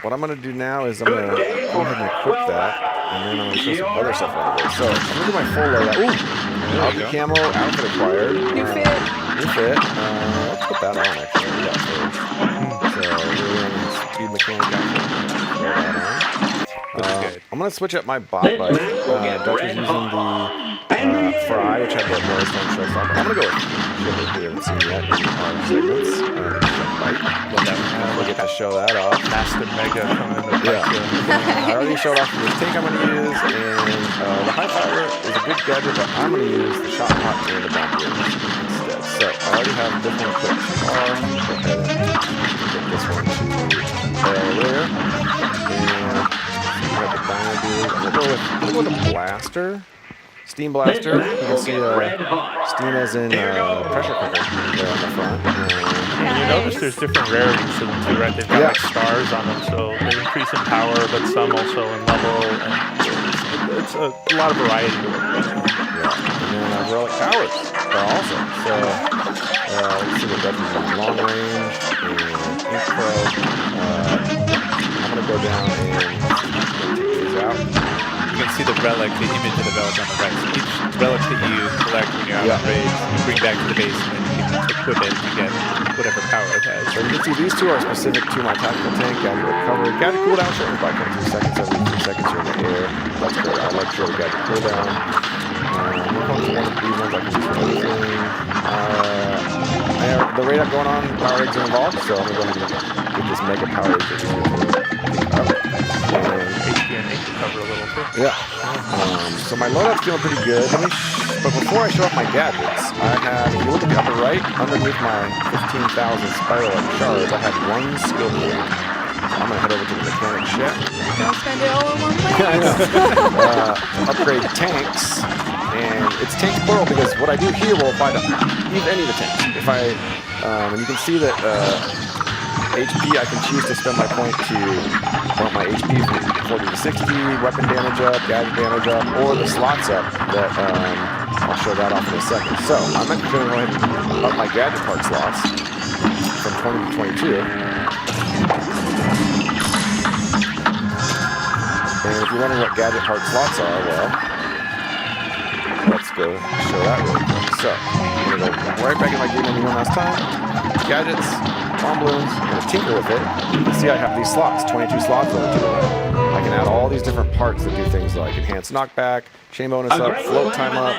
what I'm going to do now is I'm going to go ahead and equip that, and then I'm going to show some other stuff out of it. So I'm going to do my full loadout. Ooh! Alpha camo outfit acquired. New fit. New fit. Let's put that on, actually. We got first. So we're in speed mechanic outfit. Throw that on. I'm going to switch up my bot bike. Dutch is using the Fry, which had the Morristown showstopper. I'm going to go with Ship it. We haven't seen yet in our segments. We'll get to show that off. Master Mega coming in the I already showed off the tank I'm going to use, and the high fire is a good gadget, but I'm going to use the shot pot and the bomb balloons instead. So I already have this one equipped. Go ahead and get this one to there. And we have the dino dude. I'm going to go with a blaster. Steam blaster. You can see steam as in pressure cooker there on the front. And you notice there's different rarities to them too, right? They've got like stars on them, so they increase in power, but some also in level, and it's a lot of variety to it. Yeah, and then relic powers also. So let's see what that is. Long range and ink pro. I'm gonna go down and take these out. You can see the relic, the image of the relic on the right. So each relic that you collect when you're out on raids, you bring back to the base, and then you can equip it to get whatever power it has. So you can see these two are specific to my tactical tank. Gadget recovery. Gadget cooldown shortened by 22 seconds every 3 seconds you're in the air. That's great. I like short gadget cooldown. Move on to one of these ones I can use for anything. The raid up going on, power eggs are involved, so I'm going to go ahead and get this mega power egg that Cover a little too. Yeah. So my loadout's feeling pretty good. But before I show off my gadgets, I have, if you look at the upper right, underneath my 15,000 spiral shards, I have one skill point. I'm going to head over to the mechanic shed. Don't spend it all in one place. Upgrade tanks. And it's tanks plural because what I do here will apply to any of the tanks. If I, and you can see that HP, I can choose to spend my point to bump my HP from 40 to 60, weapon damage up, gadget damage up, or the slots up. That I'll show that off in a second. So I'm actually going to go ahead and up my gadget part slots from 20 to 22. And if you're wondering what gadget part slots are, well, let's go show that really quick. So I'm going to go right back in my game menu one last time. Gadgets. Bomb balloons, I'm going to tinker with it. You can see I have these slots, 22 slots over to it. I can add all these different parts that do things like enhance knockback, chain bonus up, float time up.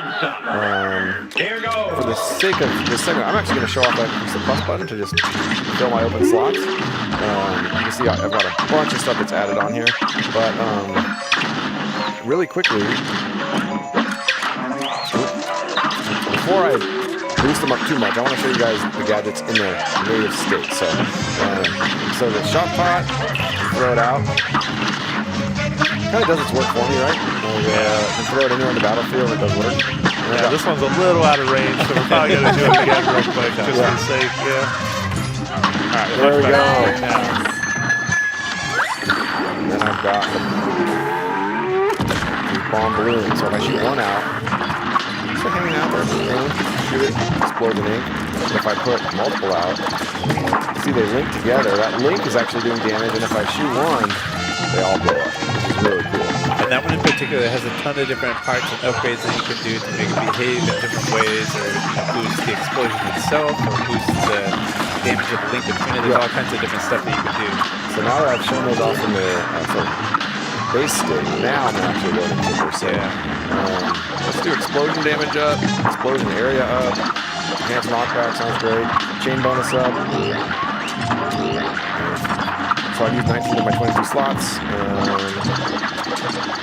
For the sake of this segment, I'm actually going to show off that use the plus button to just fill my open slots. You can see I've got a bunch of stuff that's added on here. But really quickly, before I boost them up too much, I want to show you guys the gadgets in their native state. So the shot pot, throw it out. Kind of does its work for me, right? And throw it anywhere in the battlefield, it does work. Yeah, this one's a little out of range, so we're probably going to do it again real quick, just to be safe. All right, there we go. Yeah. And then I've got the bomb balloon. So if I shoot one out, it's hanging out there. Shoot it, explode the ink. If I put multiple out, see they link together. That link is actually doing damage, and if I shoot one, they all blow up, which is really cool. And that one in particular has a ton of different parts and upgrades that you can do to make it behave in different ways, or boost the explosion itself, or boost the damage of the link between it. There's all kinds of different stuff that you can do. So now that I've shown those off in the base state, now I'm actually going to tinker. So let's do explosion damage up, explosion area up, enhanced knockback sounds great, chain bonus up. So I've used 19 of my 22 slots.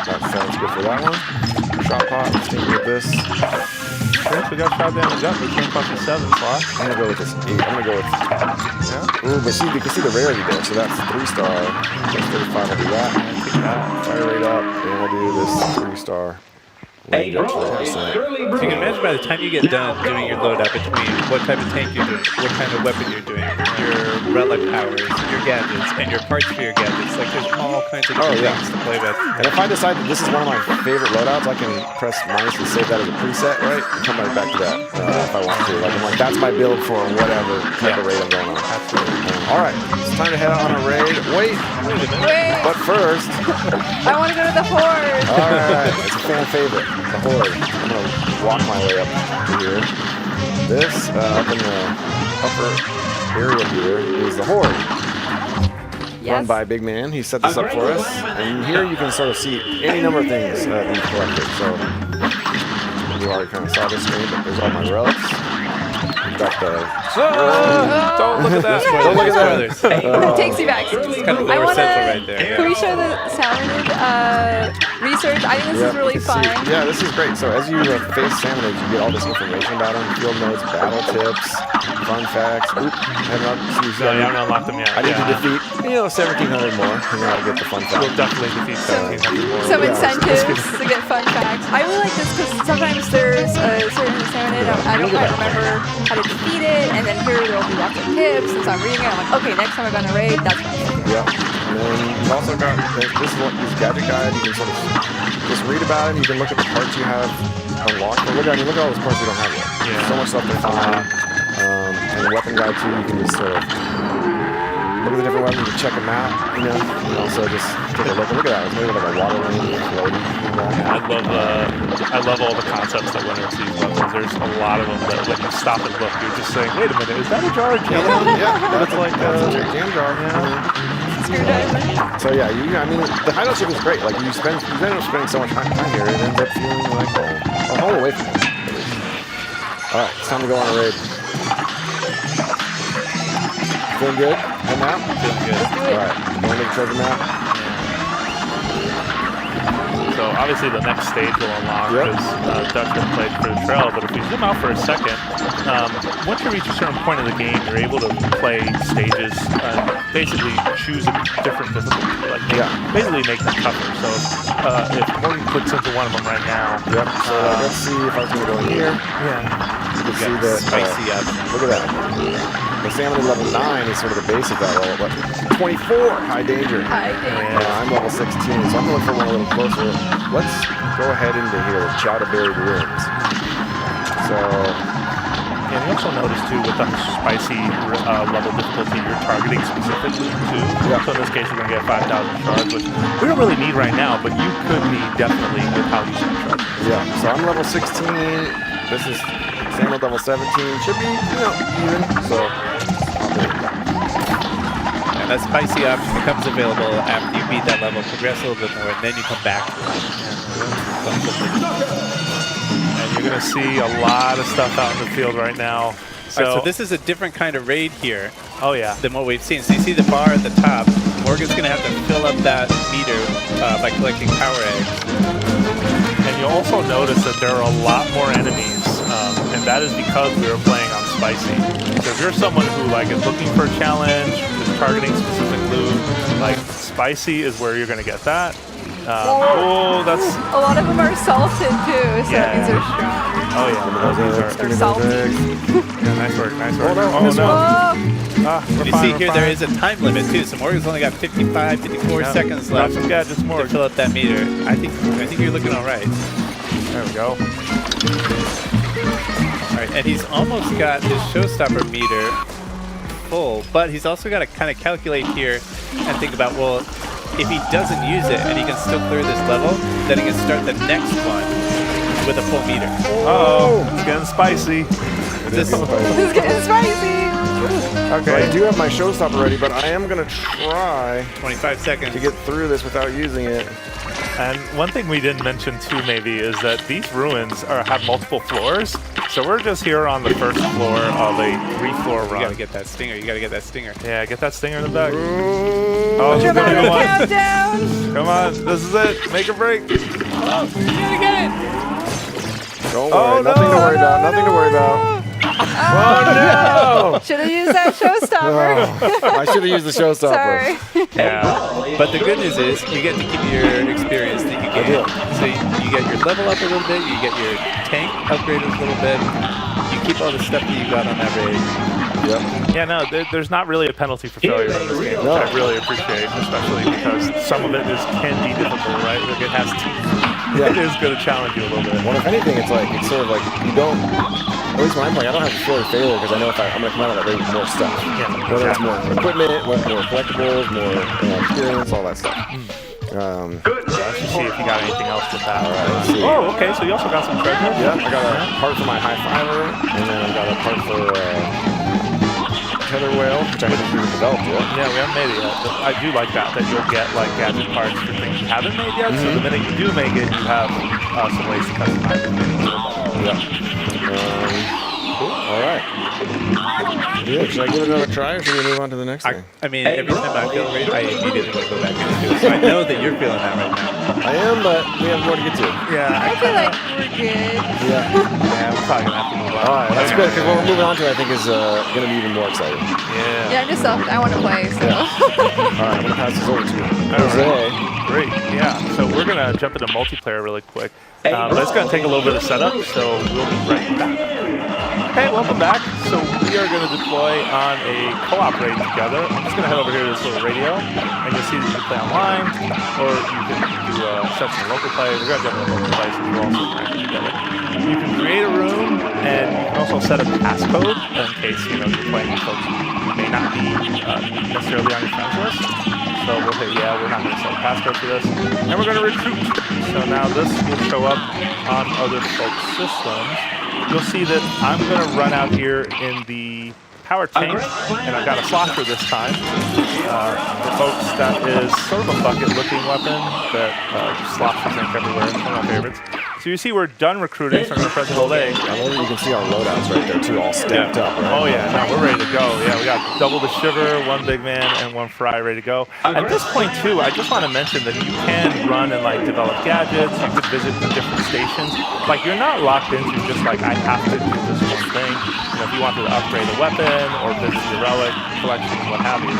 That sounds good for that one. Shot pot, let's tinker with this. Okay, we got shot damage up. We came across the 7 slot. I'm going to go with this 8. I'm going to go with... Yeah. Ooh, but see, you can see the rarity there. So that's 3-star. That's 35. I'll do that. Fire rate up. And I'll do this 3-star. range up to 40%. So you can imagine by the time you get done doing your loadout between what type of tank you're doing, what kind of weapon you're doing, your relic powers, your gadgets, and your parts for your gadgets. Like there's all kinds of different things to play with. And if I decide that this is one of my favorite loadouts, I can press minus to save that as a preset, right? And come right back to that if I want to. Like I'm like, that's my build for whatever type of raid I'm going on. Absolutely. All right, it's time to head out on a raid. Wait a minute. Wait. But first, I want to go to the horde. all right, it's a fan favorite, the horde. I'm gonna walk my way up to here. This up in the upper area here is the horde. Run by Big Man. He set this up for us. And here you can sort of see any number of things that we've collected. So you already kind of saw this screen, but there's all my relics. We've got the... Don't look at that. Don't look at that. It takes you back. It's kind of I lower want central right there. to. Can we show the Salmonid research? I think this is really you can fun. see- yeah, this is great. So as you face Salmonids, you get all this information about them. Field notes, battle tips, fun facts. Oop, No, you haven't unlocked them yet. I need to defeat, 1,700 more, and then I'll get the fun facts. You'll definitely defeat 1,700 more. Some incentives to get fun facts. I really like this because sometimes there's a certain Salmonid, I don't quite remember how to defeat it, and then here there will be lots of tips, and so I'm reading it, I'm like, okay, next time I'm going to raid, that's what I'm going to do. Yeah. And then you've also got this gadget guide. You can sort of just read about it. You can look at the parts you have unlocked. But look at all those parts we don't have yet. Yeah. There's so much stuff to find. And the weapon guide too. You can just sort of look at the different weapons and check them out. You know, and also just take a look. Look at that. It's maybe like a water lane floating. I love all the concepts that went into these weapons. There's a lot of them that when you stop and look, you're just saying, wait a minute, is that a jar of jam? Yeah, that's like a jam jar. Screwdriver. So yeah, I mean, the hideout ship is great. Like you end up spending so much time here, it ends up feeling like a home away from it. All right, it's time to go on a raid. Feeling good? Heading out? Feeling good. All right, going to the treasure map. So obviously the next stage will unlock because Dutchman played for the trail, but if we zoom out for a second, once you reach a certain point in the game, you're able to play stages, basically choose a different difficulty, like basically make them tougher. So if Morgan clicks into one of them right now. So let's see if I can go in here. You can see that spicy up. Look at that. The salmon level 9 is sort of the base of that level, but 24 high danger. High danger. I'm level 16, so I'm going to look for one a little closer. Let's go ahead into here, Chowder Buried Ruins. So, and you also notice too with the spicy level difficulty, you're targeting specifically too. So in this case, you're going to get 5,000 shards, which we don't really need right now, but you could need definitely with how you spend shards. Yeah, so I'm level 16. This is Samuel level 17. Should be, even. So, And that spicy option becomes available after you beat that level, progress a little bit more, and then you come back to it. And you're going to see a lot of stuff out in the field right now. So this is a different kind of raid here. Oh yeah. Than what we've seen. So you see the bar at the top. Morgan's going to have to fill up that meter by collecting power eggs. And you'll also notice that there are a lot more enemies, and that is because we were playing on spicy. So if you're someone who is looking for a challenge, is targeting specific loot, spicy is where you're going to get that. That's a lot of them are salted too, so that means they're strong. Oh yeah, They're salty. Yeah, nice work. Oh no. You see here there is a time limit too, so Morgan's only got 55, 54 seconds left to fill up that meter. I think you're looking all right. There we go. All right, and he's almost got his showstopper meter full, but he's also got to kind of calculate here and think about, well, if he doesn't use it and he can still clear this level, then he can start the next one with a full meter. It's getting spicy. It's getting spicy. Okay, I do have my showstopper ready, but I am going to try 25 seconds to get through this without using it. And one thing we didn't mention too, maybe, is that these ruins have multiple floors. So we're just here on the first floor of a 3-floor run. You gotta get that stinger. You gotta get that stinger. Yeah, get that stinger in the back. Oh, dramatic countdown. Come on, this is it. Make a break. Oh, you gotta get it. Don't worry, nothing to worry about. Nothing to worry about. Oh no! Should have used that showstopper. I should have used the showstopper. Sorry. Yeah. But the good news is you get to keep your experience that you game. do. So you get your level up a little bit, you get your tank upgraded a little bit, you keep all the stuff that you got on that raid. Yep. Yeah, no, there's not really a penalty for failure in this game, which No. I really appreciate, especially because some of it can be difficult, right? Like it has teeth. Yeah. It is going to challenge you a little bit. Well, if anything, it's sort of like you don't. At least when I'm playing, I don't have to fear of failure because I know if I'm going to come out of that raid with more stuff. Yeah, Whether it's exactly. more equipment, more collectibles, more experience, all that stuff. Let's just see if you got anything else with that. All right, let's see. Oh, okay, so you also got some treasure? Yeah, I got a part for my high fiver, and then I've got a part for tether whale, which I haven't even developed yet. Yeah, we haven't made it yet, but I do like that you'll get like gadget parts for things you haven't made yet, so the minute you do make it, you have some ways to customize it. Yeah. Cool. All right. Yeah, should I give it another try, or should we move on to the next thing? I mean, every time I feel raid, I immediately want to go back into it. So I know that you're feeling that right now. I am, but we have more to get to. Yeah, I feel like we're good. Yeah. we're probably going to have to move on. All right, that's good, because what we're moving on to, I think, is going to be even more exciting. Yeah. Yeah, I'm just I want to play, so. All right, I'm going to pass this over to Jose. Great, yeah. So we're going to jump into multiplayer really quick. But it's going to take a little bit of setup, so we'll be right back. Okay, welcome back. So we are going to deploy on a co-op raid together. I'm just going to head over here to this little radio, and you'll see that you can play online, or you can do session local play. We're going to jump into local play since we're also playing together. You can create a room, and you can also set a passcode in case you're playing with folks who may not be necessarily on your friends list. So we'll say, yeah, we're not going to set a passcode for this, and we're going to recruit. So now this will show up on other folks' systems. You'll see that I'm going to run out here in the power tank, and I've got a slosher this time. For folks, that is sort of a bucket-looking weapon that sloshers ink everywhere. It's one of my favorites. So you see we're done recruiting, so I'm going to press hold A. I love that you can see our loadouts right there, too, all stacked up, right? Oh, yeah. No, we're ready to go. Yeah, we got double the Shiver, one Big Man, and one Fry ready to go. At this point, too, I just want to mention that you can run and, develop gadgets. You could visit the different stations. You're not locked into just, I have to do this one thing. If you wanted to upgrade a weapon or visit your relic collection, what have you.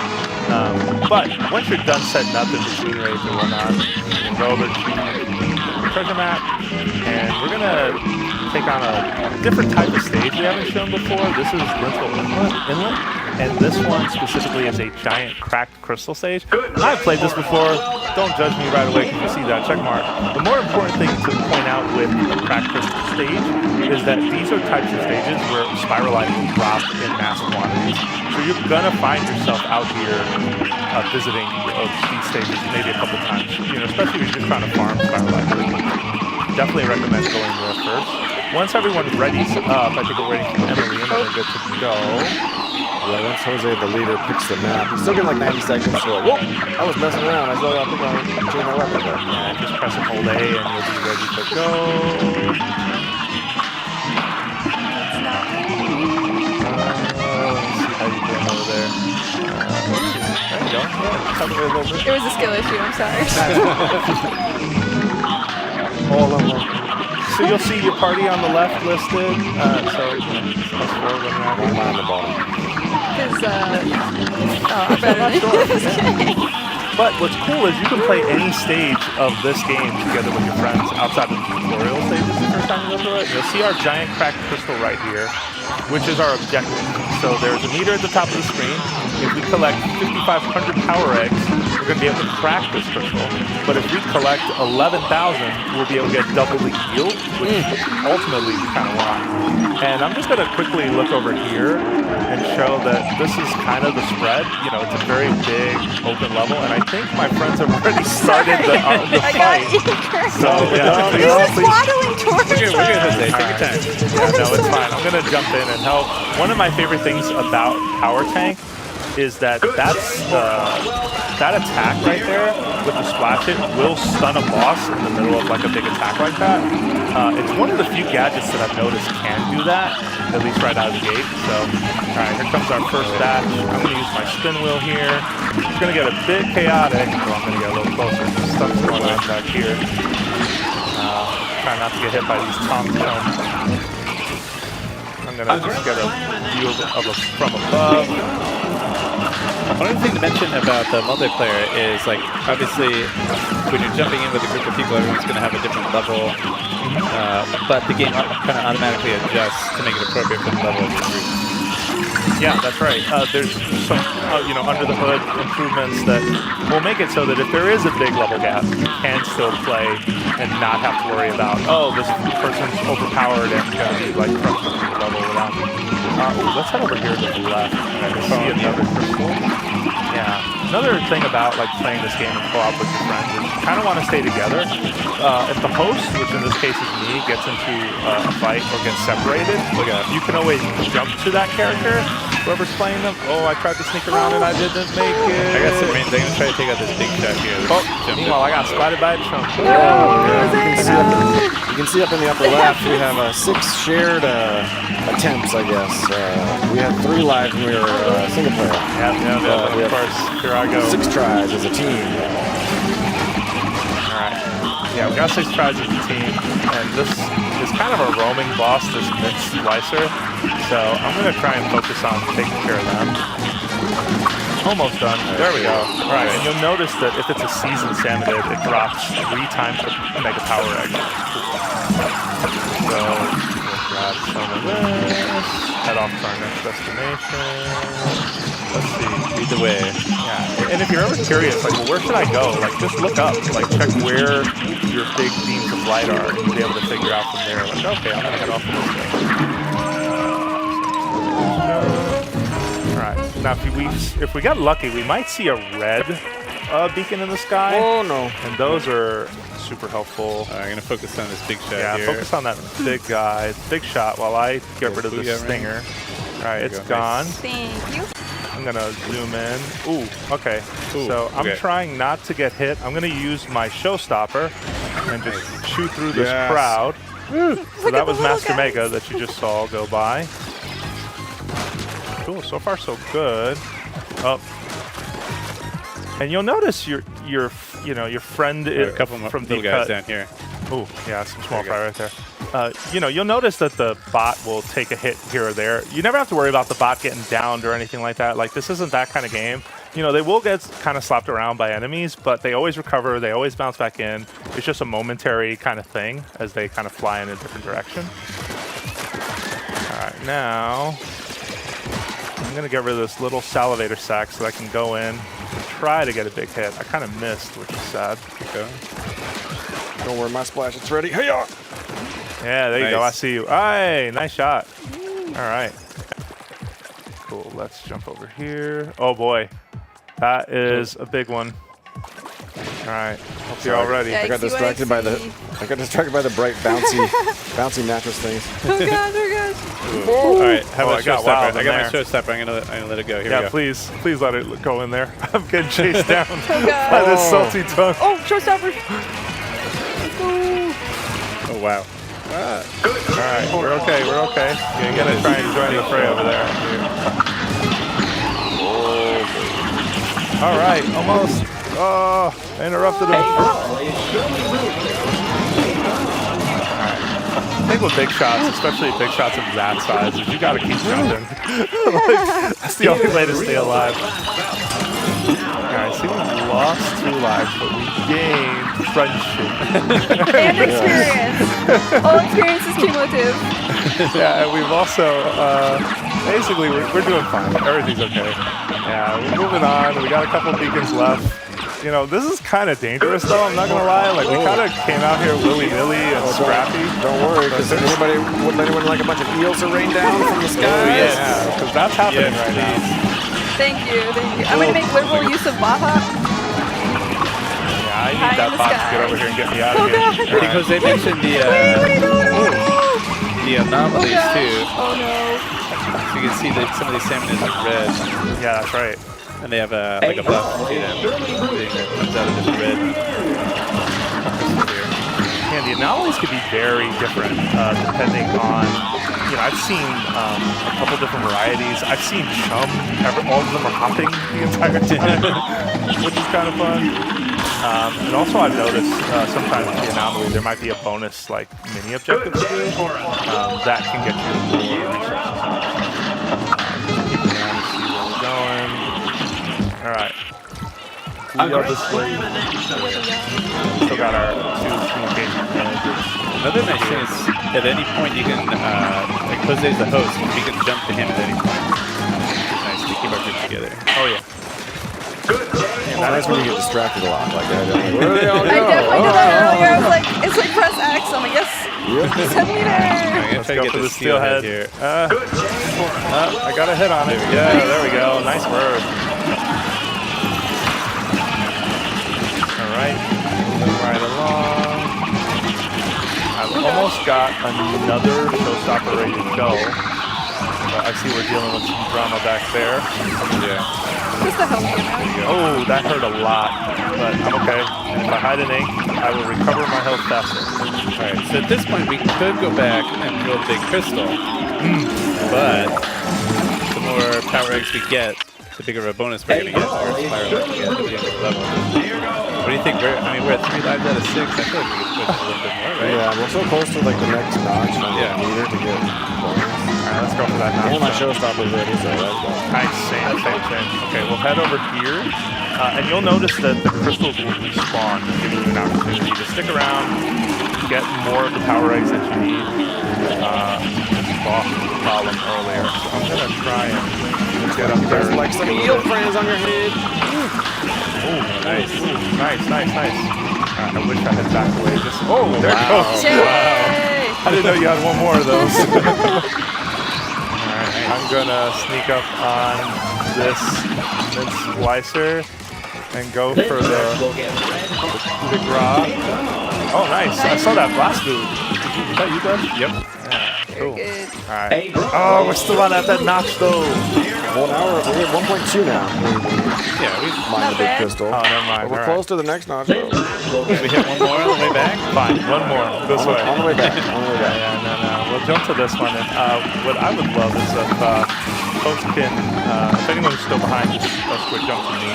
But once you're done setting up the machine raids and whatnot, you can go over to the treasure map, and we're going to take on a different type of stage we haven't shown before. This is Lintel Inlet, and this one specifically is a giant cracked crystal stage. I've played this before. Don't judge me right away because you see that check mark. The more important thing to point out with a cracked crystal stage is that these are types of stages where spiralite will drop in mass quantities. So you're going to find yourself out here visiting these stages maybe a couple times, especially if you're just trying to farm spiralite. Definitely recommend going there first. Once everyone's ready up, I think we're waiting for Emily, and then we're good to go. Yeah, once Jose, the leader, picks the map, he's still getting 90 seconds. So whoa, I was messing around. I still got to change my weapon. Yeah, just press and hold A, and you'll be ready to go. It was a skill issue, I'm sorry. All of them. So you'll see your party on the left listed. So plus 4 running around. One on the bottom. I'm better than But what's cool is you can play any stage of this game together with your friends outside of the tutorial stages the first time you go through it. You'll see our giant cracked crystal right here, which is our objective. So there's a meter at the top of the screen. If we collect 5,500 power eggs, we're going to be able to crack this crystal. But if we collect 11,000, we'll be able to get double the yield, which ultimately we kind of want. And I'm just going to quickly look over here and show that this is kind of the spread. It's a very big open level, and I think my friends have already started the fight. So yeah, please. Waddling towards We're good, Jose. Take your time. Yeah, no, it's fine. I'm gonna jump in and help. One of my favorite things about Power Tank is that that attack right there with the splash hit will stun a boss in the middle of a big attack like that. It's one of the few gadgets that I've noticed can do that, at least right out of the gate. So, all right, here comes our first batch. I'm gonna use my spin wheel here. It's gonna get a bit chaotic, so I'm gonna get a little closer. Stuff's going on back here. Try not to get hit by these tombstones. I'm gonna just get a view of from above. One other thing to mention about the multiplayer is, like, obviously, when you're jumping in with a group of people, everyone's going to have a different level, but the game kind of automatically adjusts to make it appropriate for the level of your group. Yeah, that's right. There's some, under the hood improvements that will make it so that if there is a big level gap, you can still play and not have to worry about, oh, this person's overpowered and going to be like crushing the level without. Let's head over here to the left. I can see another crystal. Yeah. Another thing about like playing this game in co-op with your friends is you kind of want to stay together. If the host, which in this case is me, gets into a fight or gets separated, you can always jump to that character. Whoever's playing them, oh, I tried to sneak around and I didn't make it. I got some range. I'm going to try to take out this big shot here. Oh, meanwhile, I got spotted by a chunk. You can see up in the upper left, we have 6 shared attempts, I guess. We had 3 lives when we were single player. Yeah, of course. Here I go. 6 tries as a team. Alright. Yeah, we got 6 tries as a team, and this is kind of a roaming boss, this mixed slicer. So I'm going to try and focus on taking care of them. Almost done. There we go. Alright, and you'll notice that if it's a seasoned salmonid, it drops 3 times the mega power egg. So we'll grab some of this, head off to our next destination. Let's see. Lead the way. Yeah, and if you're ever curious, like, well, where should I go? Like, just look up, like, check where your big beams of light are, and you'll be able to figure out from there. Like, okay, I'm gonna head off to this way. All right. Now, if we got lucky, we might see a red beacon in the sky. Oh no! And those are super helpful. I'm going to focus on this big shot here. Yeah, focus on that big guy, big shot, while I get rid of the stinger. All right, it's gone. Thank you. I'm gonna zoom in. Ooh, okay. So I'm trying not to get hit. I'm gonna use my showstopper and just shoot through this crowd. So that was Master Mega that you just saw go by. Cool. So far, so good. Oh, and you'll notice your friend a couple from little the guys down here. Oh, yeah, some small fire right there. You'll notice that the bot will take a hit here or there. You never have to worry about the bot getting downed or anything like that. Like, this isn't that kind of game. They will get kind of slapped around by enemies, but they always recover. They always bounce back in. It's just a momentary kind of thing as they kind of fly in a different direction. All right, now I'm going to get rid of this little salivator sack so I can go in and try to get a big hit. I kind of missed, which is sad. Okay. Don't worry, my splash, it's ready. Hey, y'all! Yeah, there you go. I see you. Hey, nice shot. All right. Cool. Let's jump over here. Oh, boy. That is a big one. All right. Hope you're all ready. I got distracted by the bright bouncy mattress things. Oh god, oh god. All right, have a I got showstopper. wild I got my in showstopper. I'm gonna let it go. Here we go. please let it go in there. I'm getting chased down Oh god. by this salty tongue. Oh, showstopper. Oh wow. All right, we're okay. We're okay. You gotta try and join the fray over there. All right, almost. Oh, I interrupted him. All right. I think with big shots, especially big shots of that size, is you gotta keep jumping. That's the only way to stay alive. All right, see, we lost 2 lives, but we gained friendship. And experience. All experience is cumulative. Yeah, and we've also, basically, we're doing fine. Everything's okay. Yeah, we're moving on. We got a couple beacons left. This is kind of dangerous, though. I'm not going to lie. Like, we kind of came out here willy-nilly and scrappy. Don't worry, because wouldn't anyone like a bunch of eels to rain down from the sky? Yeah, because that's happening right now. Thank you. I'm going to make liberal use of Baja. Yeah, I need that bot to get over here and get me out of here. God. Because they mentioned the anomalies too. Oh no. So you can see that some of these salmon are red. Yeah, that's right. And they have like a buff to them. It comes out of this red. And the anomalies could be very different depending on, I've seen a couple different varieties. I've seen chum, all of them are hopping the entire time, which is kind of fun. And also I've noticed sometimes with the anomaly there might be a bonus like mini objective to do that can get you more resources. Keep around to see where we're going. Booyah display. Still got our 2 communication managers. Another nice thing is at any point you can, like Jose's the host, we can jump to him at any point. It's nice to keep our group together. Oh yeah. That's when you get distracted a lot. Like, where are they all I definitely did that earlier. I was like, it's like press X. I'm like, yes, send me there. I'm gonna Let's try to go get for the the steelhead here. I got a hit on it. Yeah, there we go. Nice bird. All right, moving right along. I've almost got another showstopper ready to go. But I see we're dealing with some drama back there. Yeah. Just the health amount. Oh, that hurt a lot, but I'm okay. And if I hide an ink, I will recover my health faster. Alright, so at this point we could go back and build a big crystal. But the more power eggs we get, the bigger of a bonus we're gonna get. The more spiral eggs we get at the end of the level. What do you think? We're at 3 lives out of 6. I feel like we could push a little bit more, right? Yeah, we're so close to like the next notch on the meter to get bonus. Alright, let's go for that notch. And my showstopper's ready, so let's go. Nice, same. Okay, we'll head over here. And you'll notice that the crystals will respawn, giving you an opportunity to stick around, get more of the power eggs that you need. Boss the problem earlier. So I'm going to try and get up there. Like some eel friends on your head. Oh, nice. Nice. I wish I had backed away. Just, there it goes. Yay! I didn't know you had one more of those. Alright, I'm gonna sneak up on this splicer and go for the coup de grace. Oh, nice. I saw that blast move. Is that you, Dutch? Yep. Cool. Good. Alright. Oh, we're still not at that notch, though. 1 hour. We're at 1.2 now. Yeah, we Mine the big bad. crystal. Oh, never mind. But we're All close to the next notch, though. we hit one more on the way back. Fine, one more. This way. On the way back. Yeah, no. We'll jump to this one. And what I would love is if folks can, if anyone's still behind, just a quick jump to me.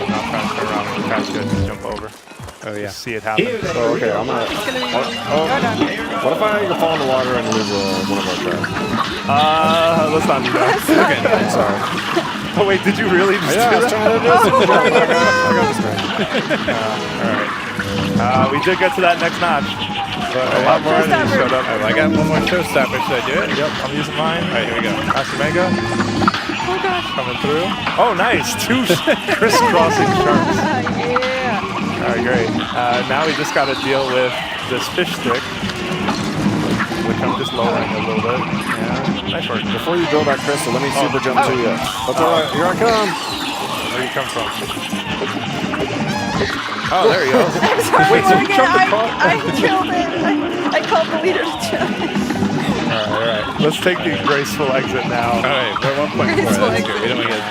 And I'll try and turn around and try to just jump over. Oh yeah. Just see it happen. So, okay, I'm gonna. It's gonna be What if I fall in the water and lose one of our traps? Let's not do that. I'm sorry. Oh wait, did you really just Yeah, I do was that? trying to do this. I got distracted. Alright. We did get to that next notch. But a lot more enemies showed up. I got one more showstopper. Should I do it? Yep, I'm using mine. Alright, here we go. Master Mega. Oh gosh. Coming through. Oh, nice. 2 crisscrossing sharks. Yeah. Alright, great. Now we just got to deal with this fish stick, which I'm just lowering a little bit. Yeah, nice work. Before you build that crystal, let me super jump to you. That's all right. Here I come. Where do you come from? Oh, there you go. I'm sorry, Wait, so you Morgan. jumped across? I killed it. I called the leader to jump. Alright. Let's take the graceful exit now. Alright, we're 1.4. That's good. We don't want to get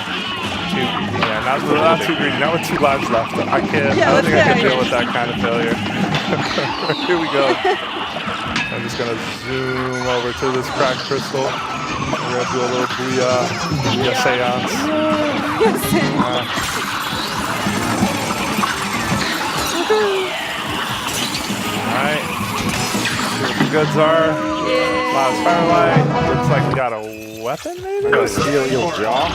too. Yeah, not too greedy. Not with 2 lives left. I can't. Yeah, I don't think I can let's go. deal with that kind of failure. Here we go. I'm just gonna zoom over to this cracked crystal. We're gonna do a little booyah seance. Alright. See what the goods are. Yeah. Loud firelight. Looks like we got a weapon, maybe? I'm gonna steal your jaw.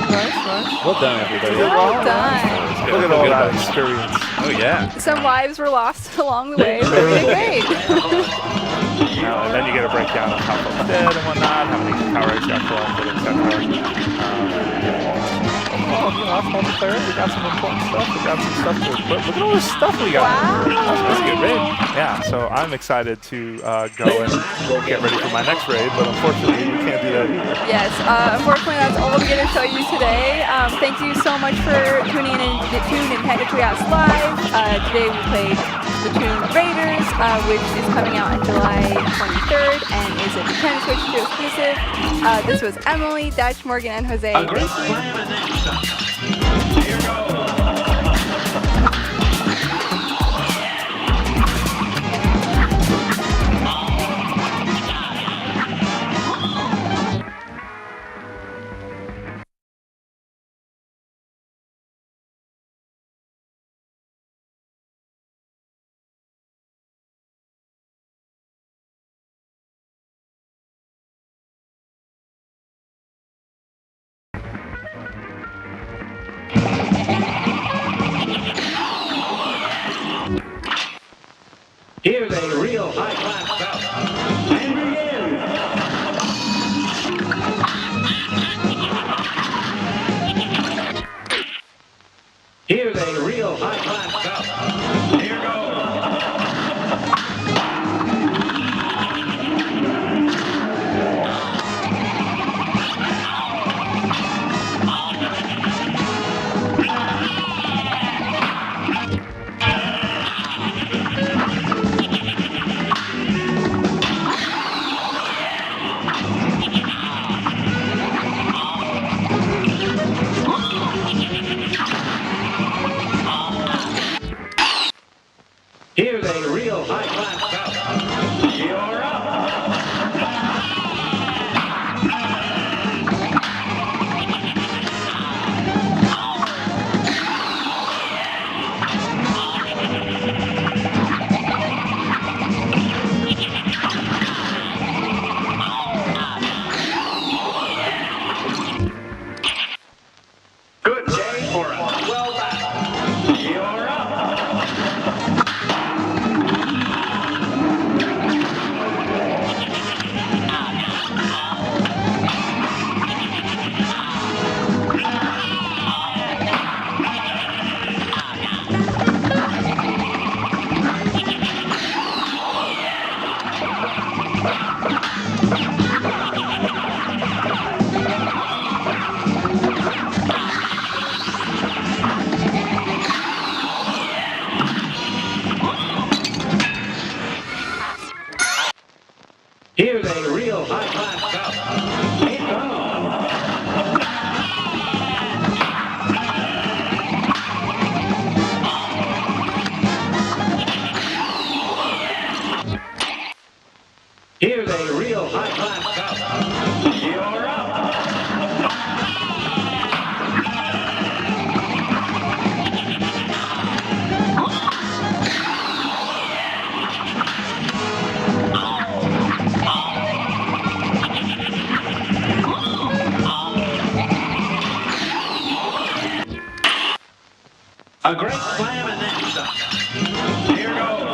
Nice. Well done, everybody. Well done. Look at all that experience. Oh yeah. Some lives were lost along the way, but we did great. And then you get a breakdown of how folks did and whatnot, how many power eggs got collected, etc. Oh, that's multiplayer. We got some important stuff. We got some stuff to equip. Look at all this stuff we got. Wow. That's a good raid. Yeah, so I'm excited to go and get ready for my next raid, but unfortunately we can't do that either. Yes, unfortunately that's all we're going to show you today. Thank you so much for tuning in to Nintendo Treehouse Live. Today we played Splatoon Raiders, which is coming out on July 23rd and is a Nintendo Switch 2 exclusive. This was Emily, Dutch, Morgan, and Jose. A great Thank you. slam and then some. Here goes. A great slam and then some. Here goes.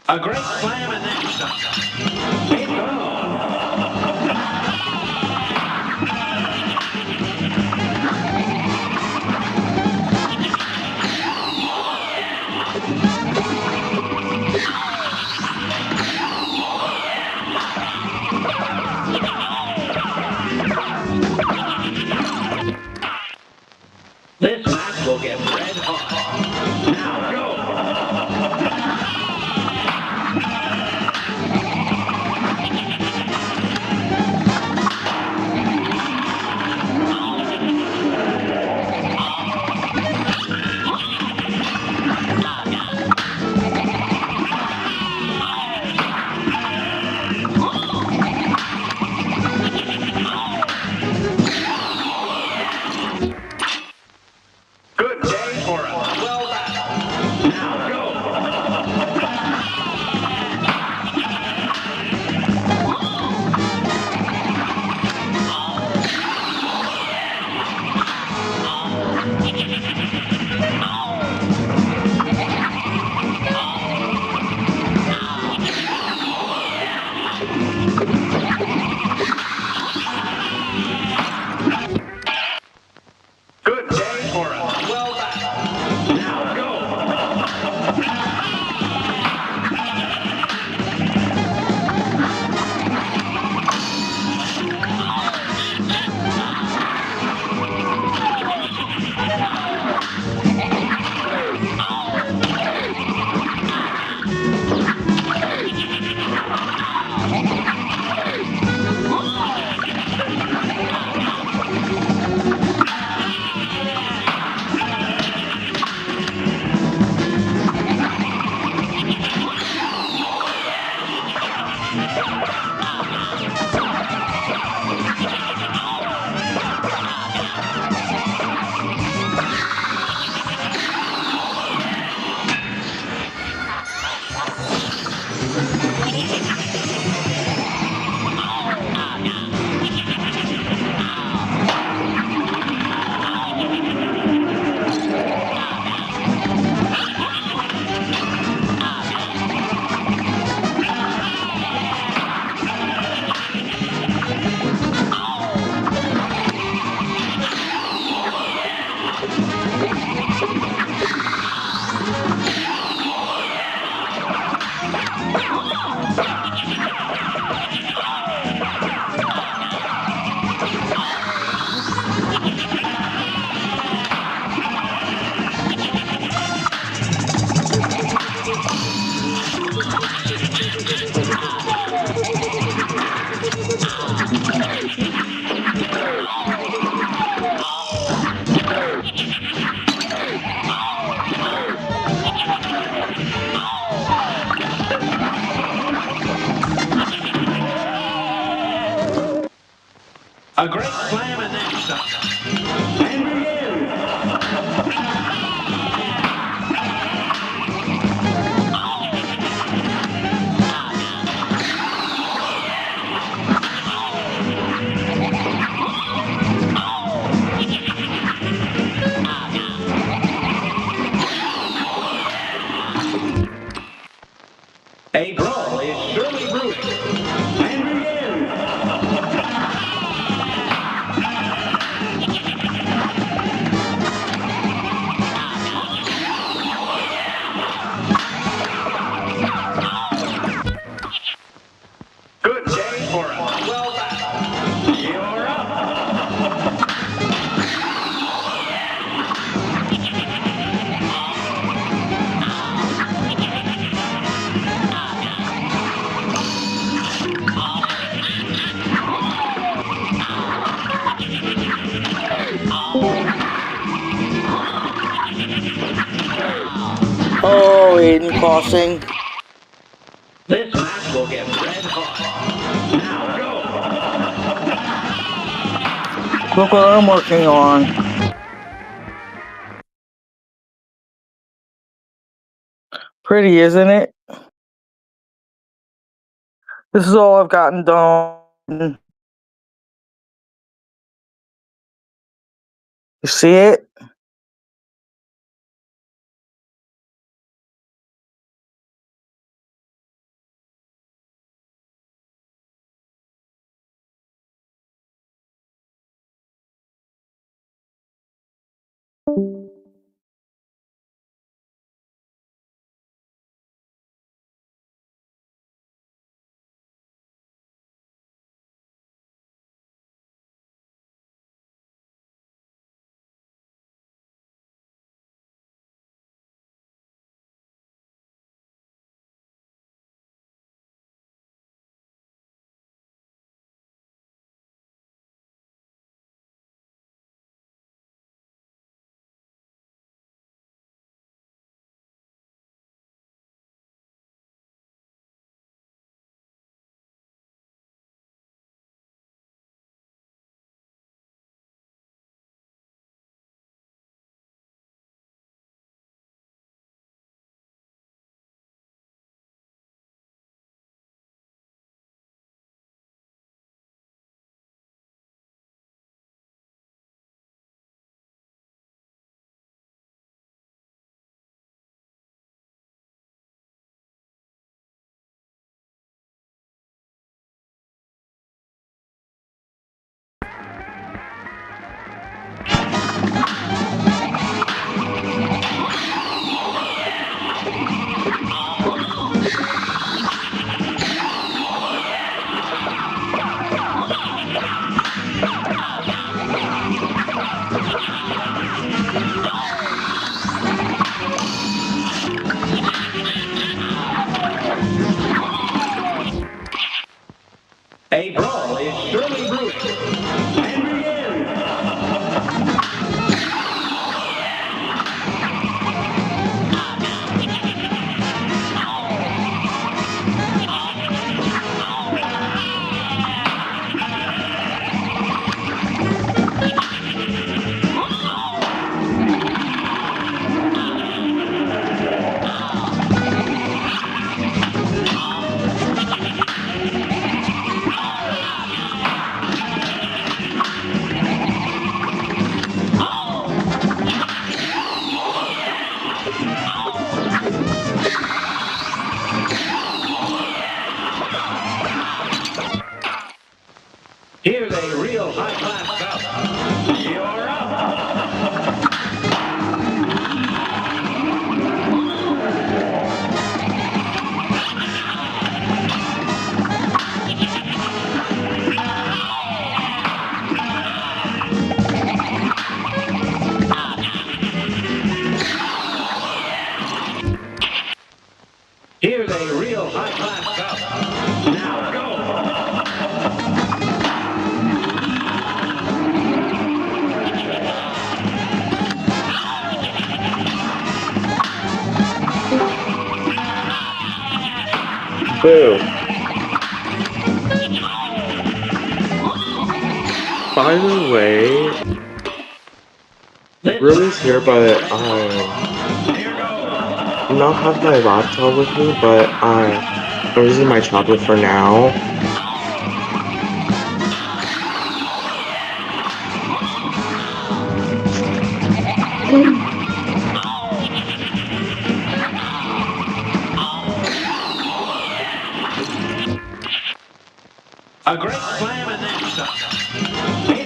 A great slam and then some. It goes. This match will get red hot. Now go. Good day for a well battle. Now go. Good day for a well battle. Now go. A great slam and then some. And begin. A brawl is surely brewing. And begin. Good day for a swell battle. You're up. Oh, Aiden crossing. This match will get red hot. Now go. Look what I'm working on. Pretty, isn't it? This is all I've gotten done. You see it? A brawl is surely brewing. And begin. Here's a real high-class bout. You're up. Here's a real high-class bout. Now go. Boo. By the way, Ruby's here, but I do not have my laptop with me, but I'm using my tablet for now. A great slam and then some. It's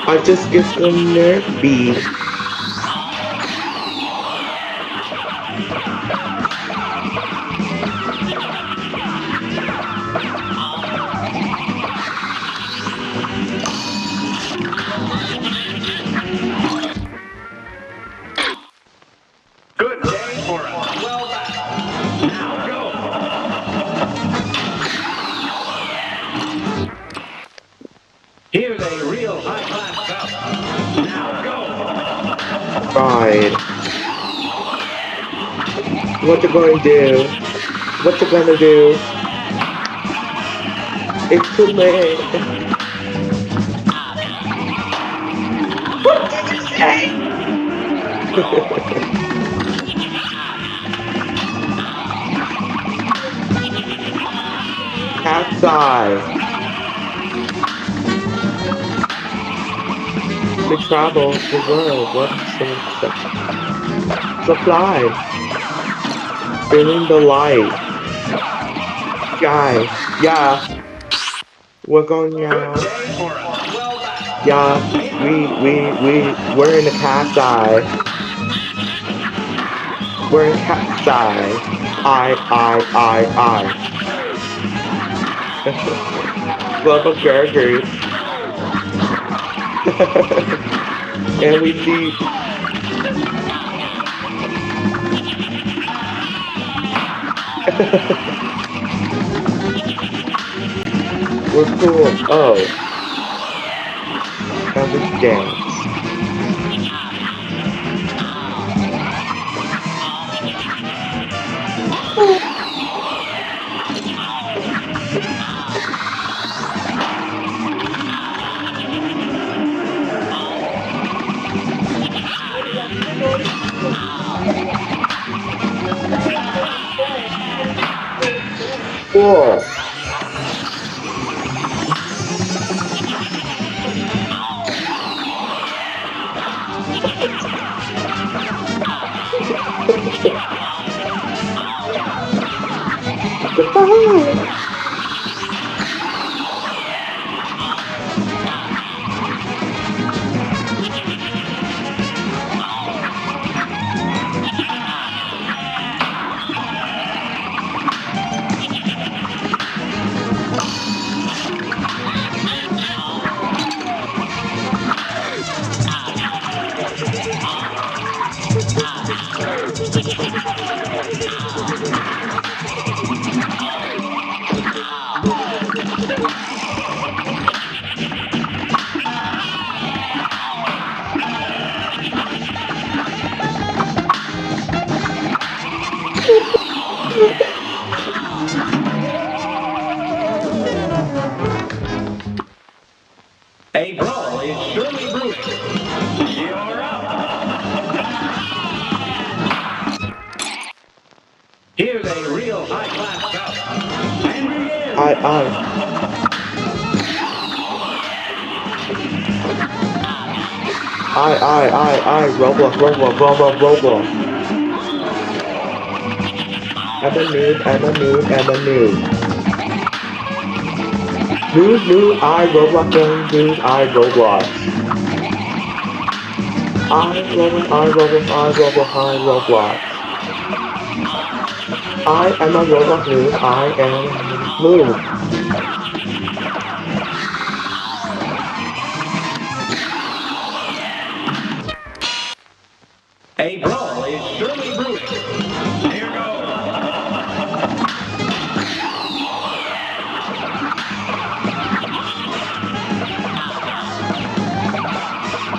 I just get some nerfy. good day for us. Well done. Now go. Here's a real high-class bout. Now go. Right. What you gonna do? What you gonna do? It's too late. What did you say? Cat's eye. We travel the world, what supply. Feeling the light. Guy, yeah. We're going now. Good day for us. Well done. Yeah, we're in the cat's eye. We're in cat's eye. I. Love of burgers. And we see we're cool. Oh. And we dance. Cool. Goodbye. A brawl is surely brewing. You're up. Here's a real high-class bout. And begin. Roblox. I'm a noob. Noob, I Roblox, noob, I Roblox. I am a Roblox noob, I am noob. A brawl is surely brewing. Here goes.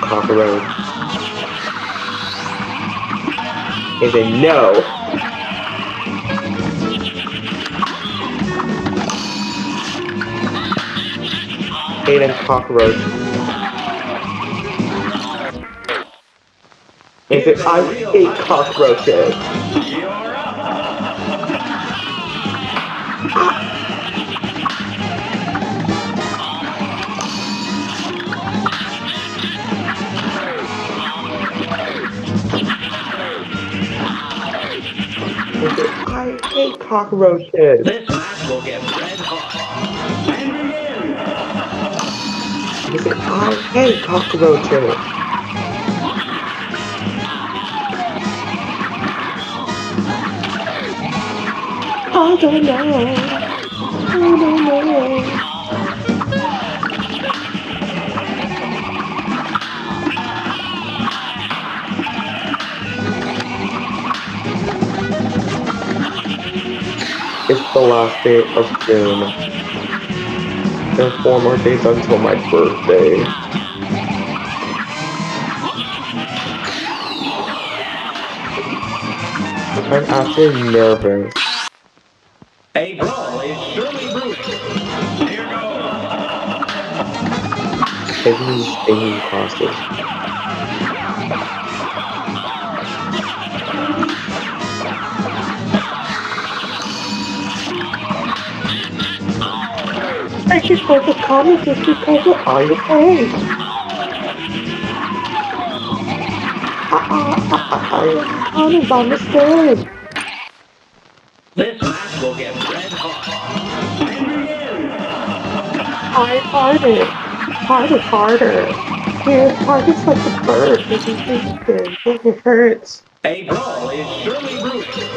Cockroach. And then no. Hate and cockroach. And then I hate cockroaches. I hate cockroaches. This match will get red hot. And begin. He said, I hate cockroaches. I don't know. I don't know. It's the last day of June. There are 4 more days until my birthday. I'm actually nervous. A brawl is surely brewing. Here goes. Taking these singing classes. I should go to college just because of IFA. I counted by mistake. This match will get red hot. And begin. I farted. Farted harder. Yeah, farted's like a bird. It hurts. A brawl is surely brewing.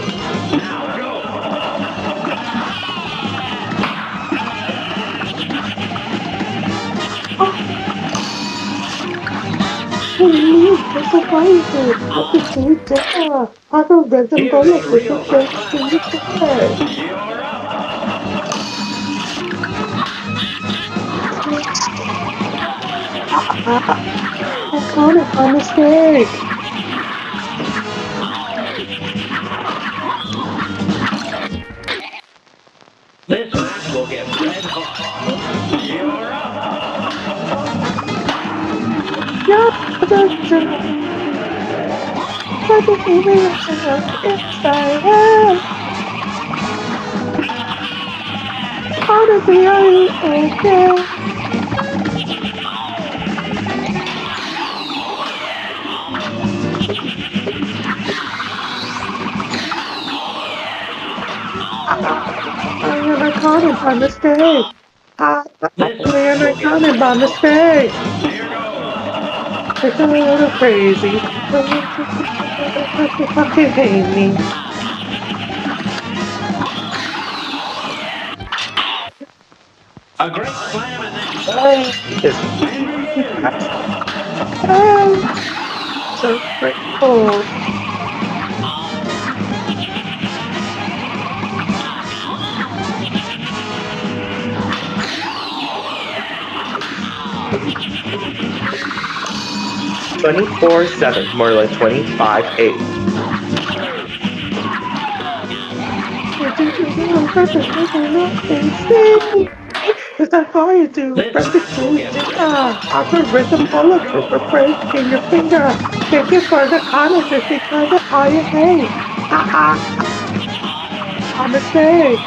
Now go. It's a crazy. I can see it. I can get them going. It's a crazy. You're up. I counted by mistake. This match will get red hot. You're up. I can even yes, I am. Honestly, are you okay? I counted by mistake. I counted by mistake. It's a little crazy. You fucking hate me. A great slam and then So grateful. $24-7, more like 25-8. Is that all you do? I could rip the bullet for breaking your finger. Thank you for the honest because of all you hate. I'm a mistake.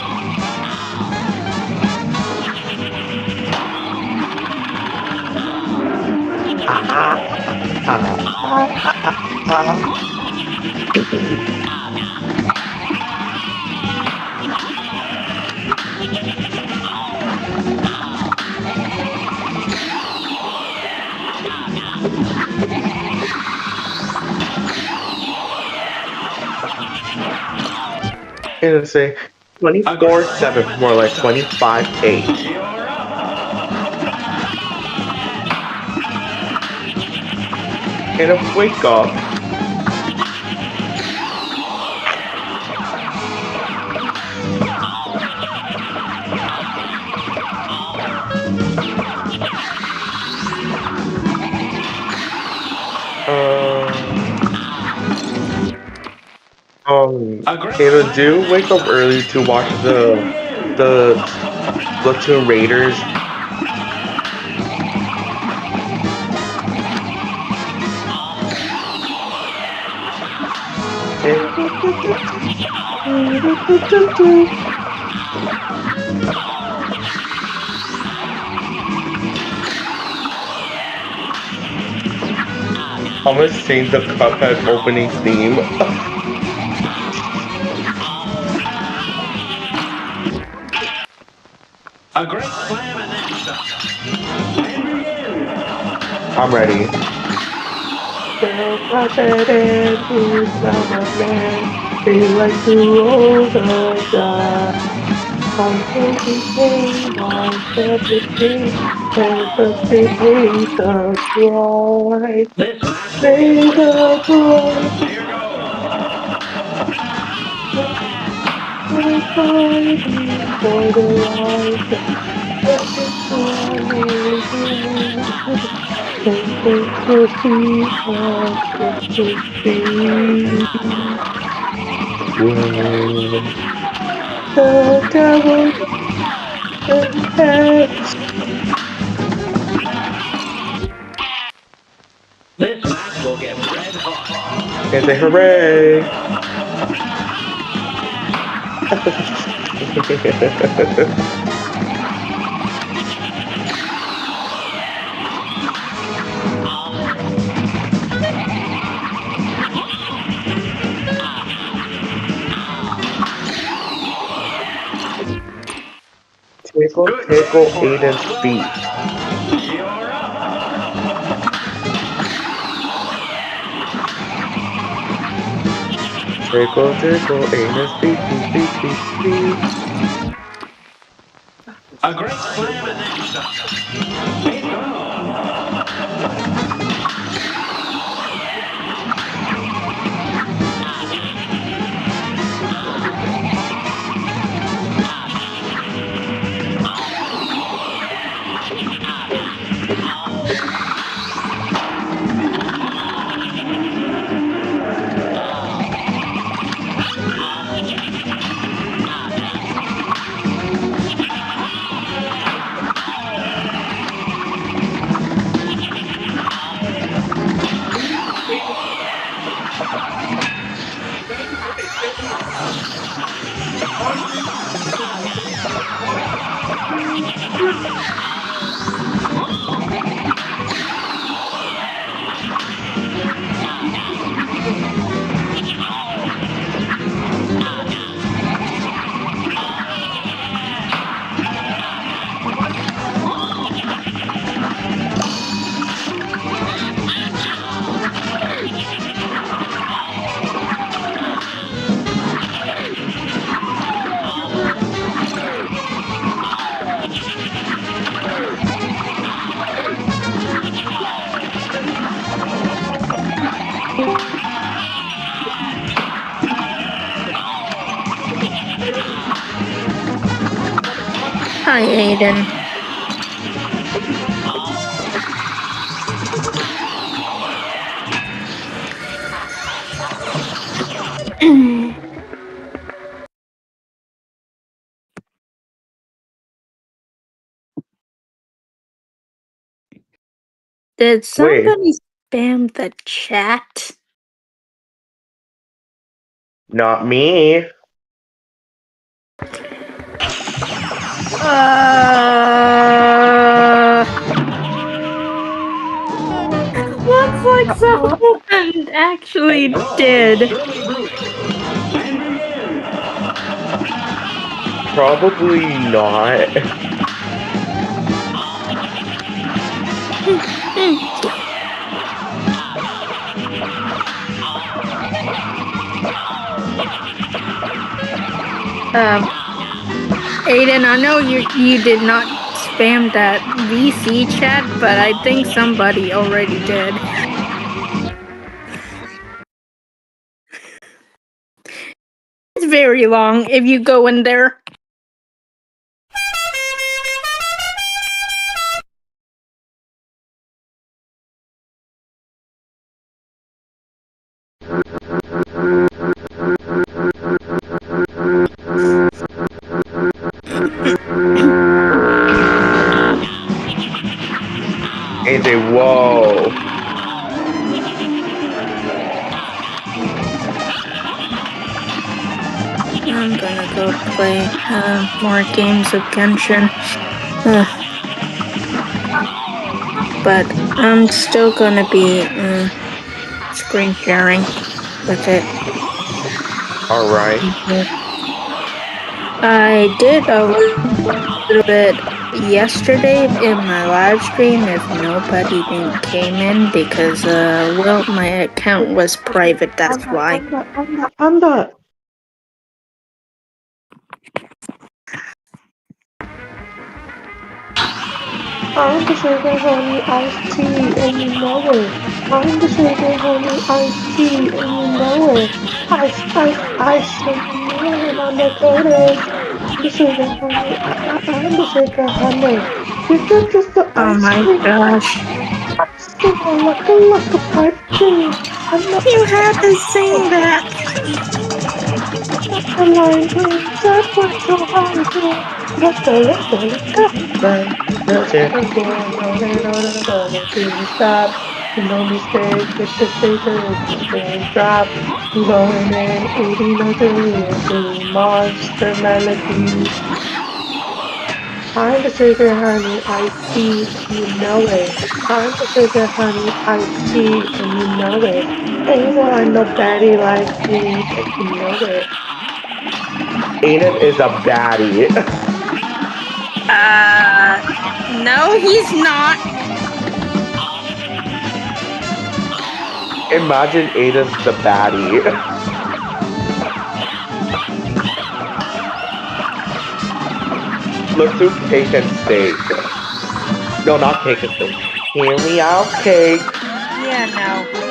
It'll say 24-7, more like 25-8. And a wake up. A great Taylor, climb do and wake then up some. early to watch And begin. the Splatoon Raiders. I'm gonna sing the Cuphead opening theme. A great climb and then some. And begin. I'm ready. Well, Cuphead and his cameraman, they like to roll the dice. Until he came on 17, and but they paid the price. This match will get Pay red the hot. price. Here goes. We're fighting for the life. Looking for the Something to see us to see. Whoa. The devil in heads. This match will get red hot. And say hooray. Tickle, Good tickle, start for him. Aiden's Well feet. done. You're up. Tickle, tickle, Aiden's feet, feet, feet, feet, feet. A great climb and then some. It goes. Hi, Aiden. Did Wait, somebody spam the chat? not me. Looks like someone A actually brawl is did. surely brewing. And begin. Probably not. Aiden, I know you did not spam that VC chat, but I think somebody already did. It's very long if you go in there. AJ, whoa. I'm gonna go play more games of Genshin. Ugh. But I'm still gonna be screen sharing with it. Alright. I did a little bit yesterday in my live stream if nobody didn't came in because well my account was private, that's why. I'm not. I'm the sugar honey iced tea, and you know it. I'm the sugar honey iced tea, and you know it. Ice, ice, ice, and you know it on the coders. The sugar honey, I'm the sugar honey. You're just the Oh ice my cream. gosh. Ice cream, like a pipe dream. I'm not You had to sing that. the line dream. That's what your heart dream. Let's go. The second floor, no, please stop. No mistake, hit the station, the train drop. Going in 89 to Monster Melody. I'm the sugar honey iced tea, and you know it. I'm the sugar honey iced tea, and you know it. Ain't gonna find nobody like me, and you know it. Aiden is a baddie. No, he's not. Imagine Aiden's the baddie. Let's do cake and steak. No, not cake and steak. Hear me out, cake. Yeah, no.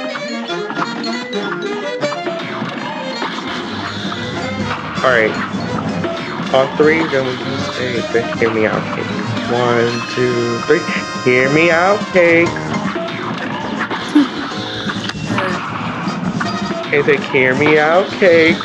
Alright. On three, then we can say the hear me out, cake. 1, 2, 3. Hear me out, cake. It's like, hear me out, cake.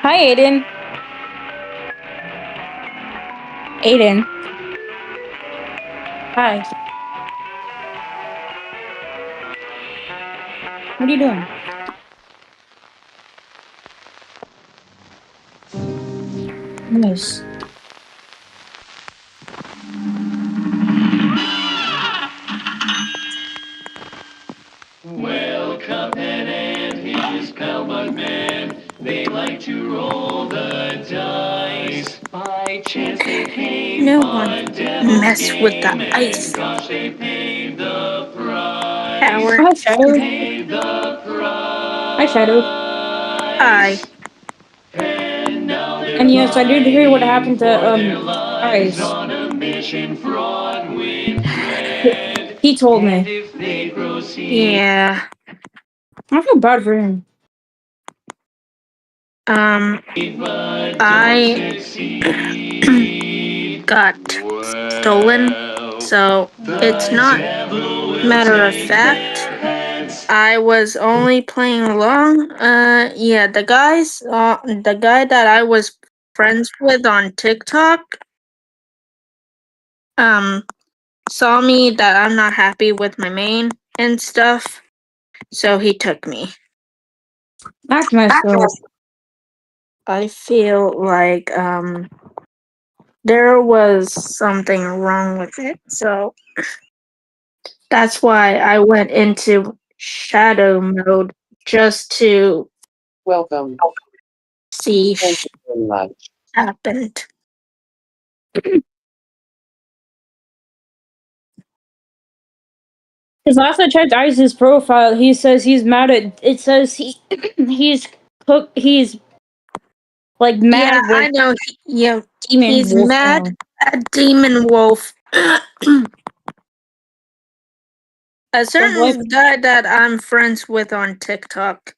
Hi, Aiden. Aiden. Hi. What are you doing? Nice. Well, Cuphead and his pal Bugman, they like to roll the dice. By chance they came No one on Devil's mess with the Game, ice. and gosh, they paid the price. Power. Hi, Shadow. Paid the price. Hi, Shadow. Hi. And now they're And yes, I did hear what happened to for their lives Ice. on a mission fraught with dread. He told And me. if they proceed, Yeah. I feel bad for him. but I don't succeed. got stolen, so it's not matter of fact. I was only playing along. Yeah, the guy that I was friends with on TikTok, saw me that I'm not happy with my main and stuff, so he took me. That's messed up. I feel like, there was something wrong with it, so That's why I went into shadow mode just to Welcome. see Thank you very much. happened. Because last I checked Ice's profile, he says he's mad at. It says he's he's like Yeah, mad I with know. Yeah, Demon he's Wolf mad now. at Demon Wolf. A Don't blame. certain guy that I'm friends with on TikTok.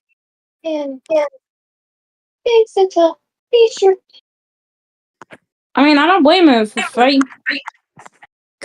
And thanks, Santa. Be sure. I mean, I don't blame him for fighting.